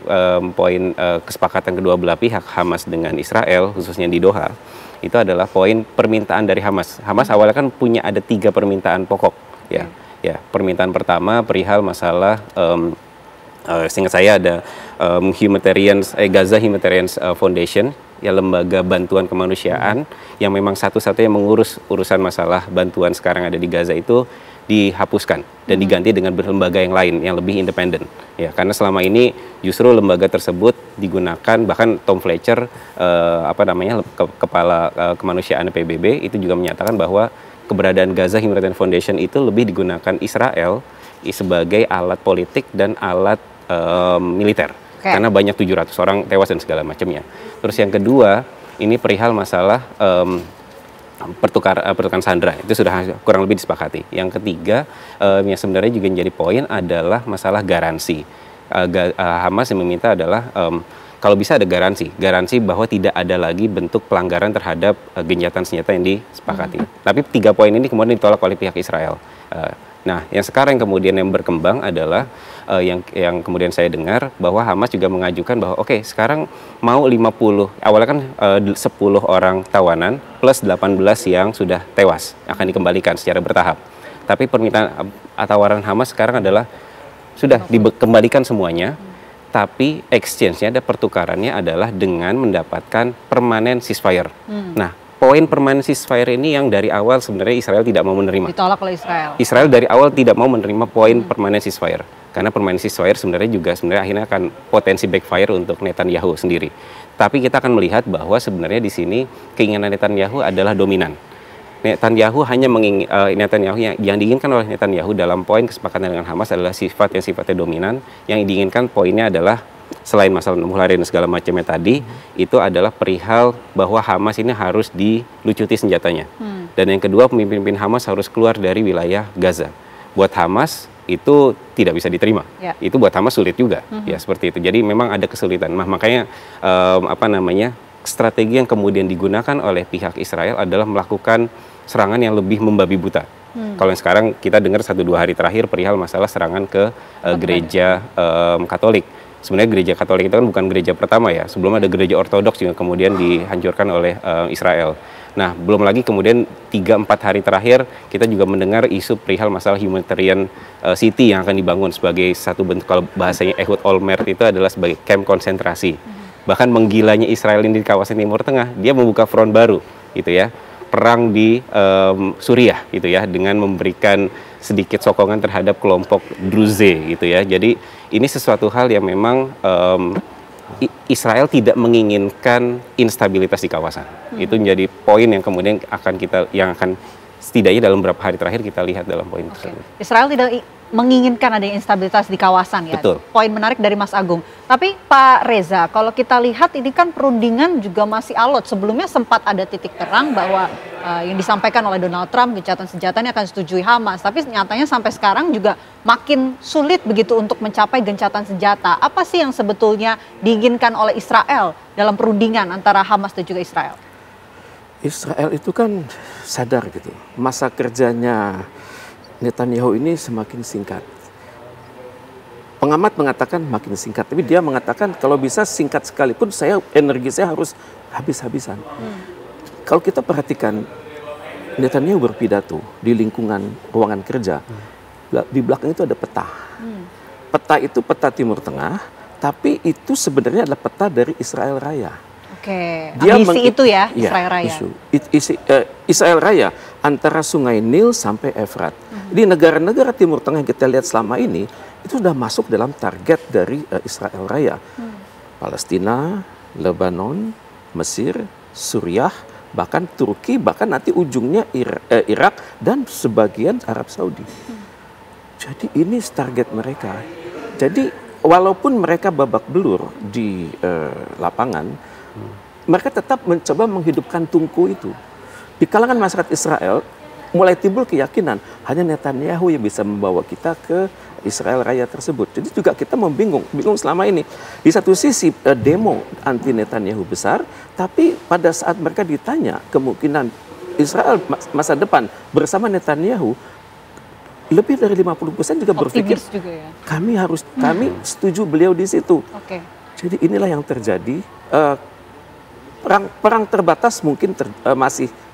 poin kesepakatan kedua belah pihak Hamas dengan Israel khususnya di Doha itu adalah poin permintaan dari Hamas. Hamas awalnya kan ada 3 permintaan pokok ya. Ya, permintaan pertama perihal masalah seingat saya ada Gaza Humanitarian Foundation, ya lembaga bantuan kemanusiaan yang memang satu-satunya mengurus urusan masalah bantuan sekarang ada di Gaza itu dihapuskan dan diganti dengan lembaga yang lain yang lebih independen. Ya, karena selama ini justru lembaga tersebut digunakan, bahkan Tom Fletcher kepala kemanusiaan PBB itu juga menyatakan bahwa keberadaan Gaza Humanitarian Foundation itu lebih digunakan Israel sebagai alat politik dan alat militer. Karena banyak 700 orang tewas dan segala macamnya. Terus yang kedua, ini perihal masalah pertukaran sandera, itu sudah kurang lebih disepakati. Yang ketiga, yang sebenarnya juga menjadi poin adalah masalah garansi. Hamas yang meminta adalah kalau bisa ada garansi bahwa tidak ada lagi bentuk pelanggaran terhadap gencatan senjata yang disepakati. Tapi 3 poin ini kemudian ditolak oleh pihak Israel. Nah, yang sekarang kemudian yang berkembang adalah yang kemudian saya dengar bahwa Hamas juga mengajukan bahwa sekarang mau 50, awalnya kan 10 orang tawanan plus 18 yang sudah tewas akan dikembalikan secara bertahap. Tapi permintaan tawaran Hamas sekarang adalah sudah dikembalikan semuanya, tapi exchange-nya ada pertukarannya adalah dengan mendapatkan permanent ceasefire. Nah, poin permanent ceasefire ini yang dari awal sebenarnya Israel tidak mau menerima. Ditolak oleh Israel. Israel dari awal tidak mau menerima poin permanent ceasefire. Karena permanent ceasefire sebenarnya akhirnya akan potensi backfire untuk Netanyahu sendiri. Tapi kita akan melihat bahwa sebenarnya di sini keinginan Netanyahu adalah dominan. Netanyahu yang diinginkan oleh Netanyahu dalam poin kesepakatan dengan Hamas adalah sifatnya dominan. Yang diinginkan poinnya adalah selain masalah 60 hari dan segala macamnya tadi, itu adalah perihal bahwa Hamas ini harus dilucuti senjatanya. Dan yang kedua, pemimpin Hamas harus keluar dari wilayah Gaza. Buat Hamas itu tidak bisa diterima. Itu buat Hamas sulit juga. Ya, seperti itu. Jadi memang ada kesulitan. Makanya strategi yang kemudian digunakan oleh pihak Israel adalah melakukan serangan yang lebih membabi buta. Kalau yang sekarang kita dengar 1-2 hari terakhir perihal masalah serangan ke gereja Katolik. Sebenarnya gereja Katolik itu kan bukan gereja pertama ya. Sebelum ada gereja Ortodoks yang kemudian dihancurkan oleh Israel. Nah, belum lagi kemudian 3-4 hari terakhir kita juga mendengar isu perihal masalah humanitarian city yang akan dibangun sebagai satu bentuk, kalau bahasanya Ehud Olmert itu adalah sebagai camp konsentrasi. Bahkan menggilanya Israel ini di kawasan Timur Tengah, dia membuka front baru gitu ya. Perang di Suriah gitu ya, dengan memberikan sedikit sokongan terhadap kelompok Druze gitu ya. Jadi ini sesuatu hal yang memang Israel tidak menginginkan instabilitas di kawasan. Itu menjadi poin yang kemudian akan setidaknya dalam beberapa hari terakhir kita lihat dalam poin tersebut. Israel tidak menginginkan adanya instabilitas di kawasan ya. Betul. Poin menarik dari Mas Agung. Tapi Pak Reza, kalau kita lihat ini kan perundingan juga masih alot. Sebelumnya sempat ada titik terang bahwa yang disampaikan oleh Donald Trump, gencatan senjatanya akan setujui Hamas. Tapi nyatanya sampai sekarang juga makin sulit begitu untuk mencapai gencatan senjata. Apa sih yang sebetulnya diinginkan oleh Israel dalam perundingan antara Hamas dan juga Israel? Israel itu kan sadar gitu, masa kerjanya Netanyahu ini semakin singkat. Pengamat mengatakan makin singkat, tapi dia mengatakan kalau bisa singkat sekalipun energi saya harus habis-habisan. Kalau kita perhatikan Netanyahu berpidato di lingkungan ruangan kerja, di belakang itu ada peta. Peta itu peta Timur Tengah, tapi itu sebenarnya adalah peta dari Israel Raya. Dia ambisi itu ya, Israel Raya. Israel Raya antara Sungai Nil sampai Efrat. Di negara-negara Timur Tengah yang kita lihat selama ini itu sudah masuk dalam target dari Israel Raya. Palestina, Lebanon, Mesir, Suriah, bahkan Turki, bahkan nanti ujungnya Irak dan sebagian Arab Saudi. Jadi ini target mereka. Jadi walaupun mereka babak belur di lapangan, mereka tetap mencoba menghidupkan tungku itu. Di kalangan masyarakat Israel mulai timbul keyakinan hanya Netanyahu yang bisa membawa kita ke Israel Raya tersebut. Jadi juga kita bingung selama ini. Di satu sisi demo anti Netanyahu besar, tapi pada saat mereka ditanya kemungkinan Israel masa depan bersama Netanyahu, lebih dari 50% juga berpikir juga ya. kami setuju beliau di situ. Oke. Jadi inilah yang terjadi. Perang terbatas mungkin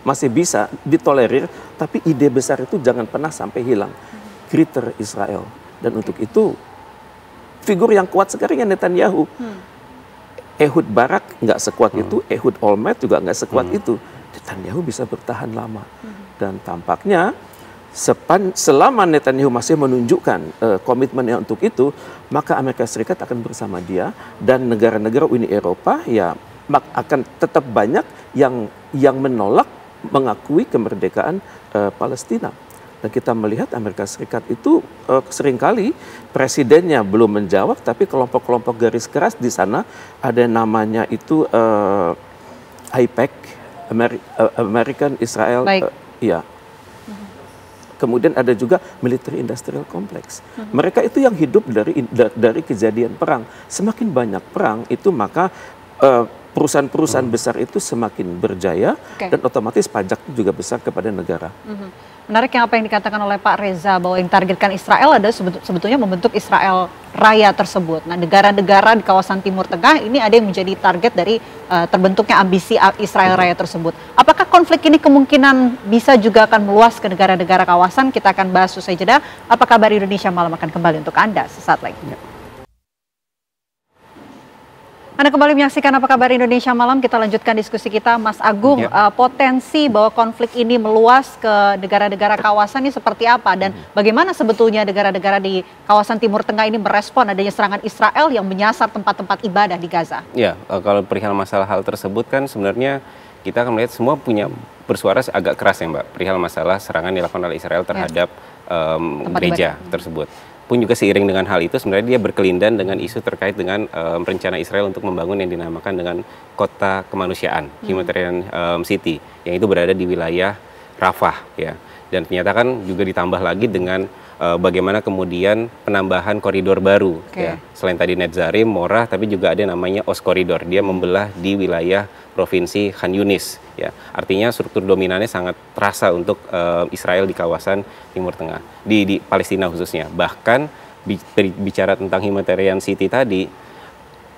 masih bisa ditolerir, tapi ide besar itu jangan pernah sampai hilang. Greater Israel. Dan untuk itu figur yang kuat sekarang yang Netanyahu. Ehud Barak nggak sekuat itu, Ehud Olmert juga nggak sekuat itu. Netanyahu bisa bertahan lama. Dan tampaknya selama Netanyahu masih menunjukkan komitmennya untuk itu, maka Amerika Serikat akan bersama dia, dan negara-negara Uni Eropa ya akan tetap banyak yang menolak mengakui kemerdekaan Palestina. Dan kita melihat Amerika Serikat itu seringkali presidennya belum menjawab, tapi kelompok-kelompok garis keras di sana ada namanya itu AIPAC, American Israel, ya. Kemudian ada juga Military Industrial Complex. Mereka itu yang hidup dari kejadian perang. Semakin banyak perang itu maka perusahaan-perusahaan besar itu semakin berjaya, dan otomatis pajak juga besar kepada negara. Menarik yang apa yang dikatakan oleh Pak Reza, bahwa yang targetkan Israel adalah sebetulnya membentuk Israel Raya tersebut. Nah, negara-negara di kawasan Timur Tengah ini ada yang menjadi target dari terbentuknya ambisi Israel Raya tersebut. Apakah konflik ini kemungkinan bisa juga akan meluas ke negara-negara kawasan? Kita akan bahas usai jeda. Apa kabar Indonesia Malam akan kembali untuk Anda sesaat lagi. Anda kembali menyaksikan Apa Kabar Indonesia Malam. Kita lanjutkan diskusi kita, Mas Agung. Potensi bahwa konflik ini meluas ke negara-negara kawasan ini seperti apa? Dan bagaimana sebetulnya negara-negara di kawasan Timur Tengah ini merespon adanya serangan Israel yang menyasar tempat-tempat ibadah di Gaza? Ya, kalau perihal masalah hal tersebut kan sebenarnya kita akan melihat semua punya bersuara agak keras ya Mbak. Perihal masalah serangan dilakukan oleh Israel terhadap gereja tersebut. Pun juga seiring dengan hal itu sebenarnya dia berkelindan dengan isu terkait dengan rencana Israel untuk membangun yang dinamakan dengan kota kemanusiaan, Humanitarian City, yang itu berada di wilayah Rafah ya. Dan ternyata kan juga ditambah lagi dengan bagaimana kemudian penambahan koridor baru ya. Selain tadi Netzarim, Morah, tapi juga ada namanya Os Koridor. Dia membelah di wilayah provinsi Khan Yunis ya. Artinya struktur dominannya sangat terasa untuk Israel di kawasan Timur Tengah, di Palestina khususnya. Bahkan bicara tentang Humanitarian City tadi,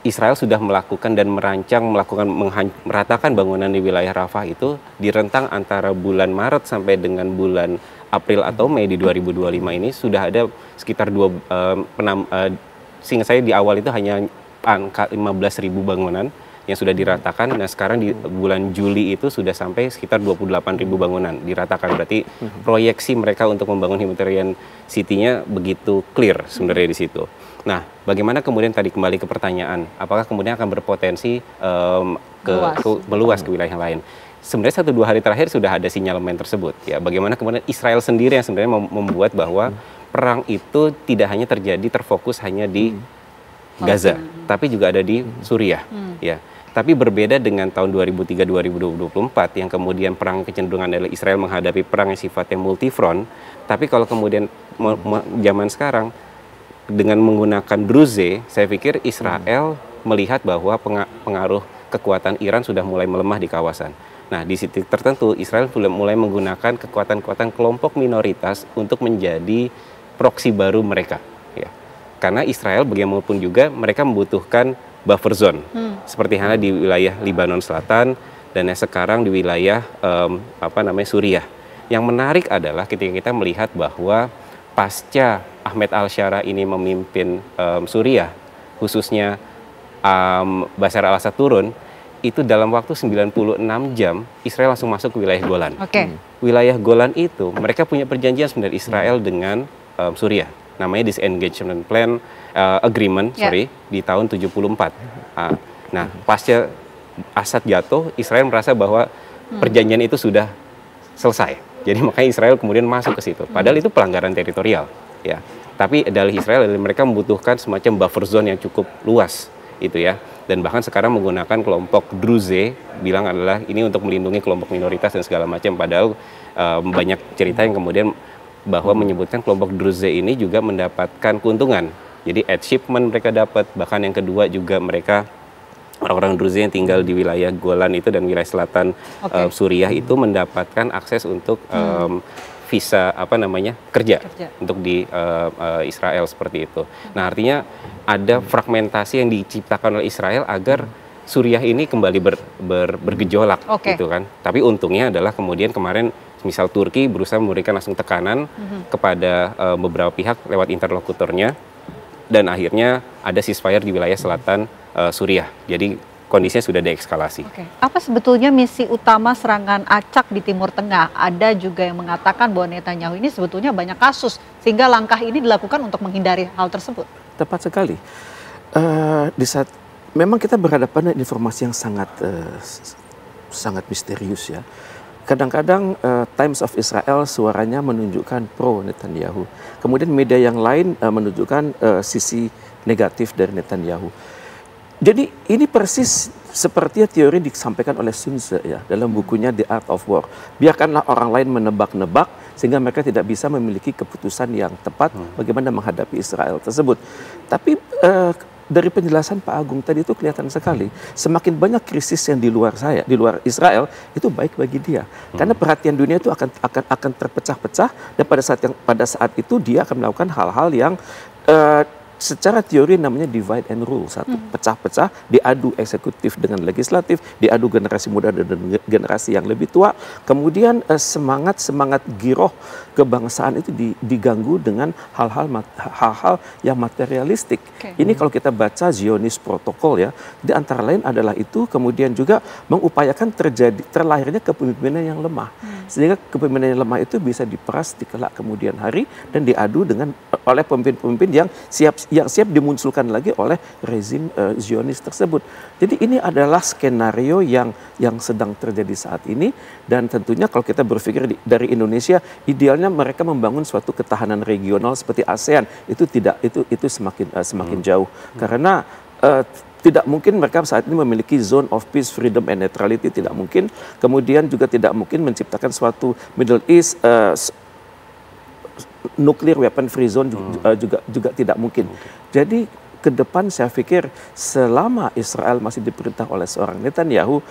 Israel sudah melakukan dan meratakan bangunan di wilayah Rafah itu di rentang antara bulan Maret sampai dengan bulan April atau Mei di 2025 ini sudah ada sekitar seingat saya di awal itu hanya angka 15.000 bangunan yang sudah diratakan. Nah sekarang di bulan Juli itu sudah sampai sekitar 28.000 bangunan diratakan. Berarti proyeksi mereka untuk membangun Humanitarian City-nya begitu clear sebenarnya di situ. Nah bagaimana kemudian tadi kembali ke pertanyaan, apakah kemudian akan berpotensi meluas ke wilayah lain? Sebenarnya 1-2 hari terakhir sudah ada sinyalemen tersebut. Ya, bagaimana kemudian Israel sendiri yang sebenarnya membuat bahwa perang itu tidak hanya terfokus hanya di Gaza, tapi juga ada di Suriah. Ya. Tapi berbeda dengan tahun 2003-2024 yang kemudian perang kecenderungan adalah Israel menghadapi perang yang sifatnya multifront. Tapi kalau kemudian zaman sekarang dengan menggunakan Druze, saya pikir Israel melihat bahwa pengaruh kekuatan Iran sudah mulai melemah di kawasan. Nah, di titik tertentu Israel sudah mulai menggunakan kekuatan-kekuatan kelompok minoritas untuk menjadi proksi baru mereka. Ya. Karena Israel bagaimanapun juga mereka membutuhkan buffer zone, seperti halnya di wilayah Lebanon Selatan dan yang sekarang di wilayah Suriah. Yang menarik adalah ketika kita melihat bahwa pasca Ahmed al-Shara ini memimpin Suriah, khususnya Bashar al-Assad turun, itu dalam waktu 96 jam Israel langsung masuk ke wilayah Golan. Wilayah Golan itu mereka punya perjanjian sebenarnya Israel dengan Suriah. Namanya Disengagement Plan Agreement, di tahun 74. Nah, pasca Assad jatuh, Israel merasa bahwa perjanjian itu sudah selesai. Jadi makanya Israel kemudian masuk ke situ. Padahal itu pelanggaran teritorial, ya. Tapi dalih Israel mereka membutuhkan semacam buffer zone yang cukup luas, itu ya. Dan bahkan sekarang menggunakan kelompok Druze, bilang adalah ini untuk melindungi kelompok minoritas dan segala macam. Padahal banyak cerita yang kemudian bahwa menyebutkan kelompok Druze ini juga mendapatkan keuntungan. Jadi achievement mereka dapat, bahkan yang kedua juga mereka orang-orang Druze yang tinggal di wilayah Golan itu dan wilayah selatan Suriah itu mendapatkan akses untuk visa kerja untuk di Israel seperti itu. Nah, artinya ada fragmentasi yang diciptakan oleh Israel agar Suriah ini kembali bergejolak gitu kan. Tapi untungnya adalah kemudian kemarin misal Turki berusaha memberikan langsung tekanan kepada beberapa pihak lewat interlokutornya, dan akhirnya ada ceasefire di wilayah selatan Suriah. Jadi kondisinya sudah deeskalasi. Apa sebetulnya misi utama serangan acak di Timur Tengah? Ada juga yang mengatakan bahwa Netanyahu ini sebetulnya banyak kasus, sehingga langkah ini dilakukan untuk menghindari hal tersebut. Tepat sekali. Di saat memang kita berhadapan dengan informasi yang sangat misterius ya. Kadang-kadang Times of Israel suaranya menunjukkan pro Netanyahu. Kemudian media yang lain menunjukkan sisi negatif dari Netanyahu. Jadi ini persis seperti teori disampaikan oleh Sun Tzu ya dalam bukunya The Art of War. Biarkanlah orang lain menebak-nebak sehingga mereka tidak bisa memiliki keputusan yang tepat bagaimana menghadapi Israel tersebut. Tapi dari penjelasan Pak Agung tadi itu kelihatan sekali semakin banyak krisis yang di luar Israel itu baik bagi dia. Karena perhatian dunia itu akan terpecah-pecah, dan pada saat itu dia akan melakukan hal-hal yang secara teori namanya divide and rule. Satu, pecah-pecah, diadu eksekutif dengan legislatif, diadu generasi muda dan generasi yang lebih tua. Kemudian semangat giroh kebangsaan itu diganggu dengan hal-hal yang materialistik. Ini kalau kita baca Zionist Protocol ya, di antara lain adalah itu, kemudian juga mengupayakan terlahirnya kepemimpinan yang lemah. Sehingga kepemimpinan yang lemah itu bisa diperas di kelak kemudian hari dan diadu oleh pemimpin-pemimpin yang siap dimunculkan lagi oleh rezim Zionis tersebut. Jadi ini adalah skenario yang sedang terjadi saat ini, dan tentunya kalau kita berpikir dari Indonesia, idealnya mereka membangun suatu ketahanan regional seperti ASEAN itu semakin jauh karena tidak mungkin mereka saat ini memiliki zone of peace, freedom, and neutrality, tidak mungkin. Kemudian juga tidak mungkin menciptakan suatu Middle East nuclear weapon free zone juga tidak mungkin. Jadi ke depan saya pikir selama Israel masih diperintah oleh seorang Netanyahu,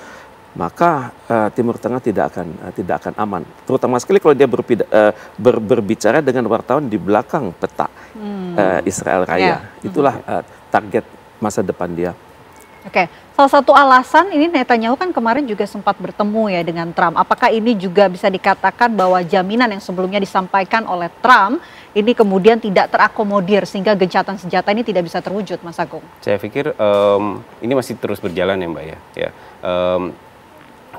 maka Timur Tengah tidak akan aman. Terutama sekali kalau dia berbicara dengan wartawan di belakang peta Israel Raya. Itulah target masa depan dia. Salah satu alasan ini Netanyahu kan kemarin juga sempat bertemu ya dengan Trump. Apakah ini juga bisa dikatakan bahwa jaminan yang sebelumnya disampaikan oleh Trump ini kemudian tidak terakomodir sehingga gencatan senjata ini tidak bisa terwujud, Mas Agung? Saya pikir ini masih terus berjalan ya Mbak ya.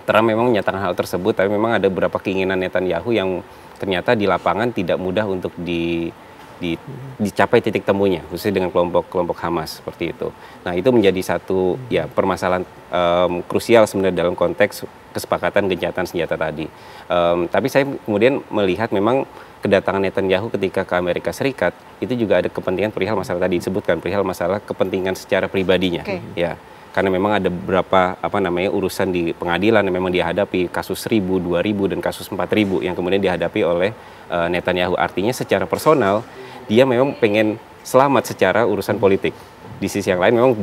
Trump memang menyatakan hal tersebut, tapi memang ada beberapa keinginan Netanyahu yang ternyata di lapangan tidak mudah untuk dicapai titik temunya, khususnya dengan kelompok Hamas seperti itu. Nah, itu menjadi satu permasalahan krusial sebenarnya dalam konteks kesepakatan gencatan senjata tadi. Tapi saya kemudian melihat memang kedatangan Netanyahu ketika ke Amerika Serikat itu juga ada kepentingan perihal masalah tadi disebutkan, perihal masalah kepentingan secara pribadinya. Ya, karena memang ada beberapa urusan di pengadilan yang memang dihadapi, kasus 1.000, 2.000 dan kasus 4.000 yang kemudian dihadapi oleh Netanyahu. Artinya secara personal dia memang pengen selamat secara urusan politik. Di sisi yang lain memang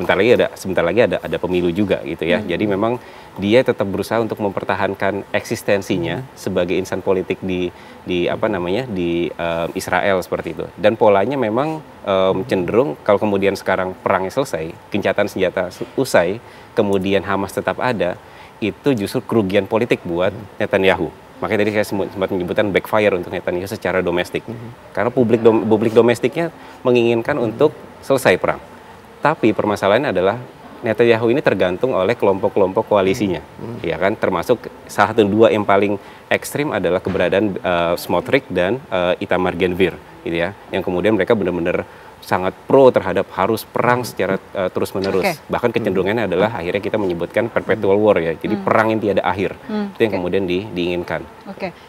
sebentar lagi ada pemilu juga gitu ya. Jadi memang dia tetap berusaha untuk mempertahankan eksistensinya sebagai insan politik di Israel seperti itu. Dan polanya memang cenderung kalau kemudian sekarang perangnya selesai, gencatan senjata usai, kemudian Hamas tetap ada, itu justru kerugian politik buat Netanyahu. Makanya tadi saya sempat menyebutkan backfire untuk Netanyahu secara domestik. Karena publik domestiknya menginginkan untuk selesai perang. Tapi permasalahannya adalah Netanyahu ini tergantung oleh kelompok-kelompok koalisinya. Ya kan, termasuk salah satu dua yang paling ekstrim adalah keberadaan Smotrich dan Itamar Ben-Gvir gitu ya. Yang kemudian mereka benar-benar sangat pro terhadap harus perang secara terus-menerus. Bahkan kecenderungannya adalah akhirnya kita menyebutkan perpetual war ya. Jadi perang yang tiada akhir. Itu yang kemudian diinginkan.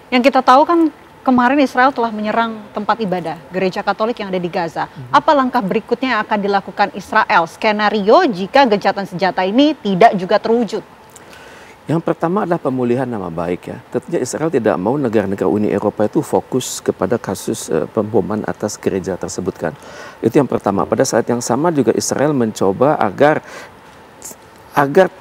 Yang kita tahu kan kemarin Israel telah menyerang tempat ibadah gereja Katolik yang ada di Gaza. Apa langkah berikutnya yang akan dilakukan Israel? Skenario jika gencatan senjata ini tidak juga terwujud. Yang pertama adalah pemulihan nama baik ya. Tentunya Israel tidak mau negara-negara Uni Eropa itu fokus kepada kasus pemboman atas gereja tersebut kan. Itu yang pertama. Pada saat yang sama juga Israel mencoba agar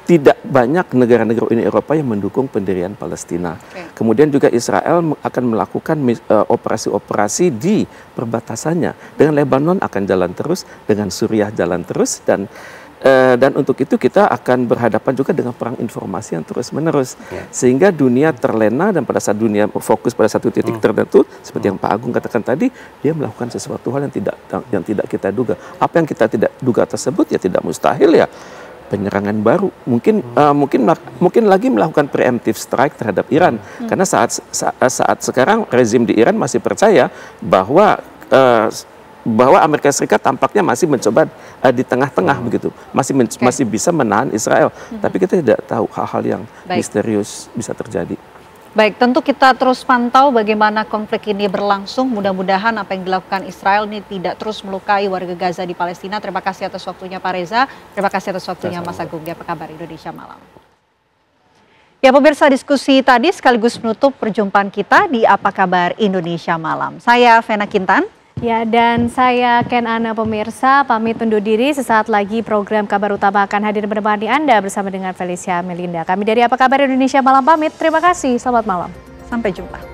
tidak banyak negara-negara Uni Eropa yang mendukung pendirian Palestina. Kemudian juga Israel akan melakukan operasi-operasi di perbatasannya. Dengan Lebanon akan jalan terus, dengan Suriah jalan terus, dan untuk itu kita akan berhadapan juga dengan perang informasi yang terus-menerus. Sehingga dunia terlena dan pada saat dunia fokus pada satu titik tertentu, seperti yang Pak Agung katakan tadi, dia melakukan sesuatu hal yang tidak kita duga. Apa yang kita tidak duga tersebut ya tidak mustahil ya. Penyerangan baru, mungkin lagi melakukan preemptive strike terhadap Iran, karena saat sekarang rezim di Iran masih percaya bahwa Amerika Serikat tampaknya masih mencoba di tengah-tengah begitu, masih bisa menahan Israel, tapi kita tidak tahu hal-hal yang misterius bisa terjadi. Baik, tentu kita terus pantau bagaimana konflik ini berlangsung. Mudah-mudahan apa yang dilakukan Israel ini tidak terus melukai warga Gaza di Palestina. Terima kasih atas waktunya Pak Reza. Terima kasih atas waktunya Mas Agung. Apa kabar Indonesia Malam? Ya pemirsa, diskusi tadi sekaligus menutup perjumpaan kita di Apa Kabar Indonesia Malam. Saya Vena Kintan. Ya, dan saya Ken Ana pemirsa, pamit undur diri. Sesaat lagi program Kabar Utama akan hadir menemani Anda bersama dengan Felicia Melinda. Kami dari Apa Kabar Indonesia Malam pamit. Terima kasih, selamat malam. Sampai jumpa.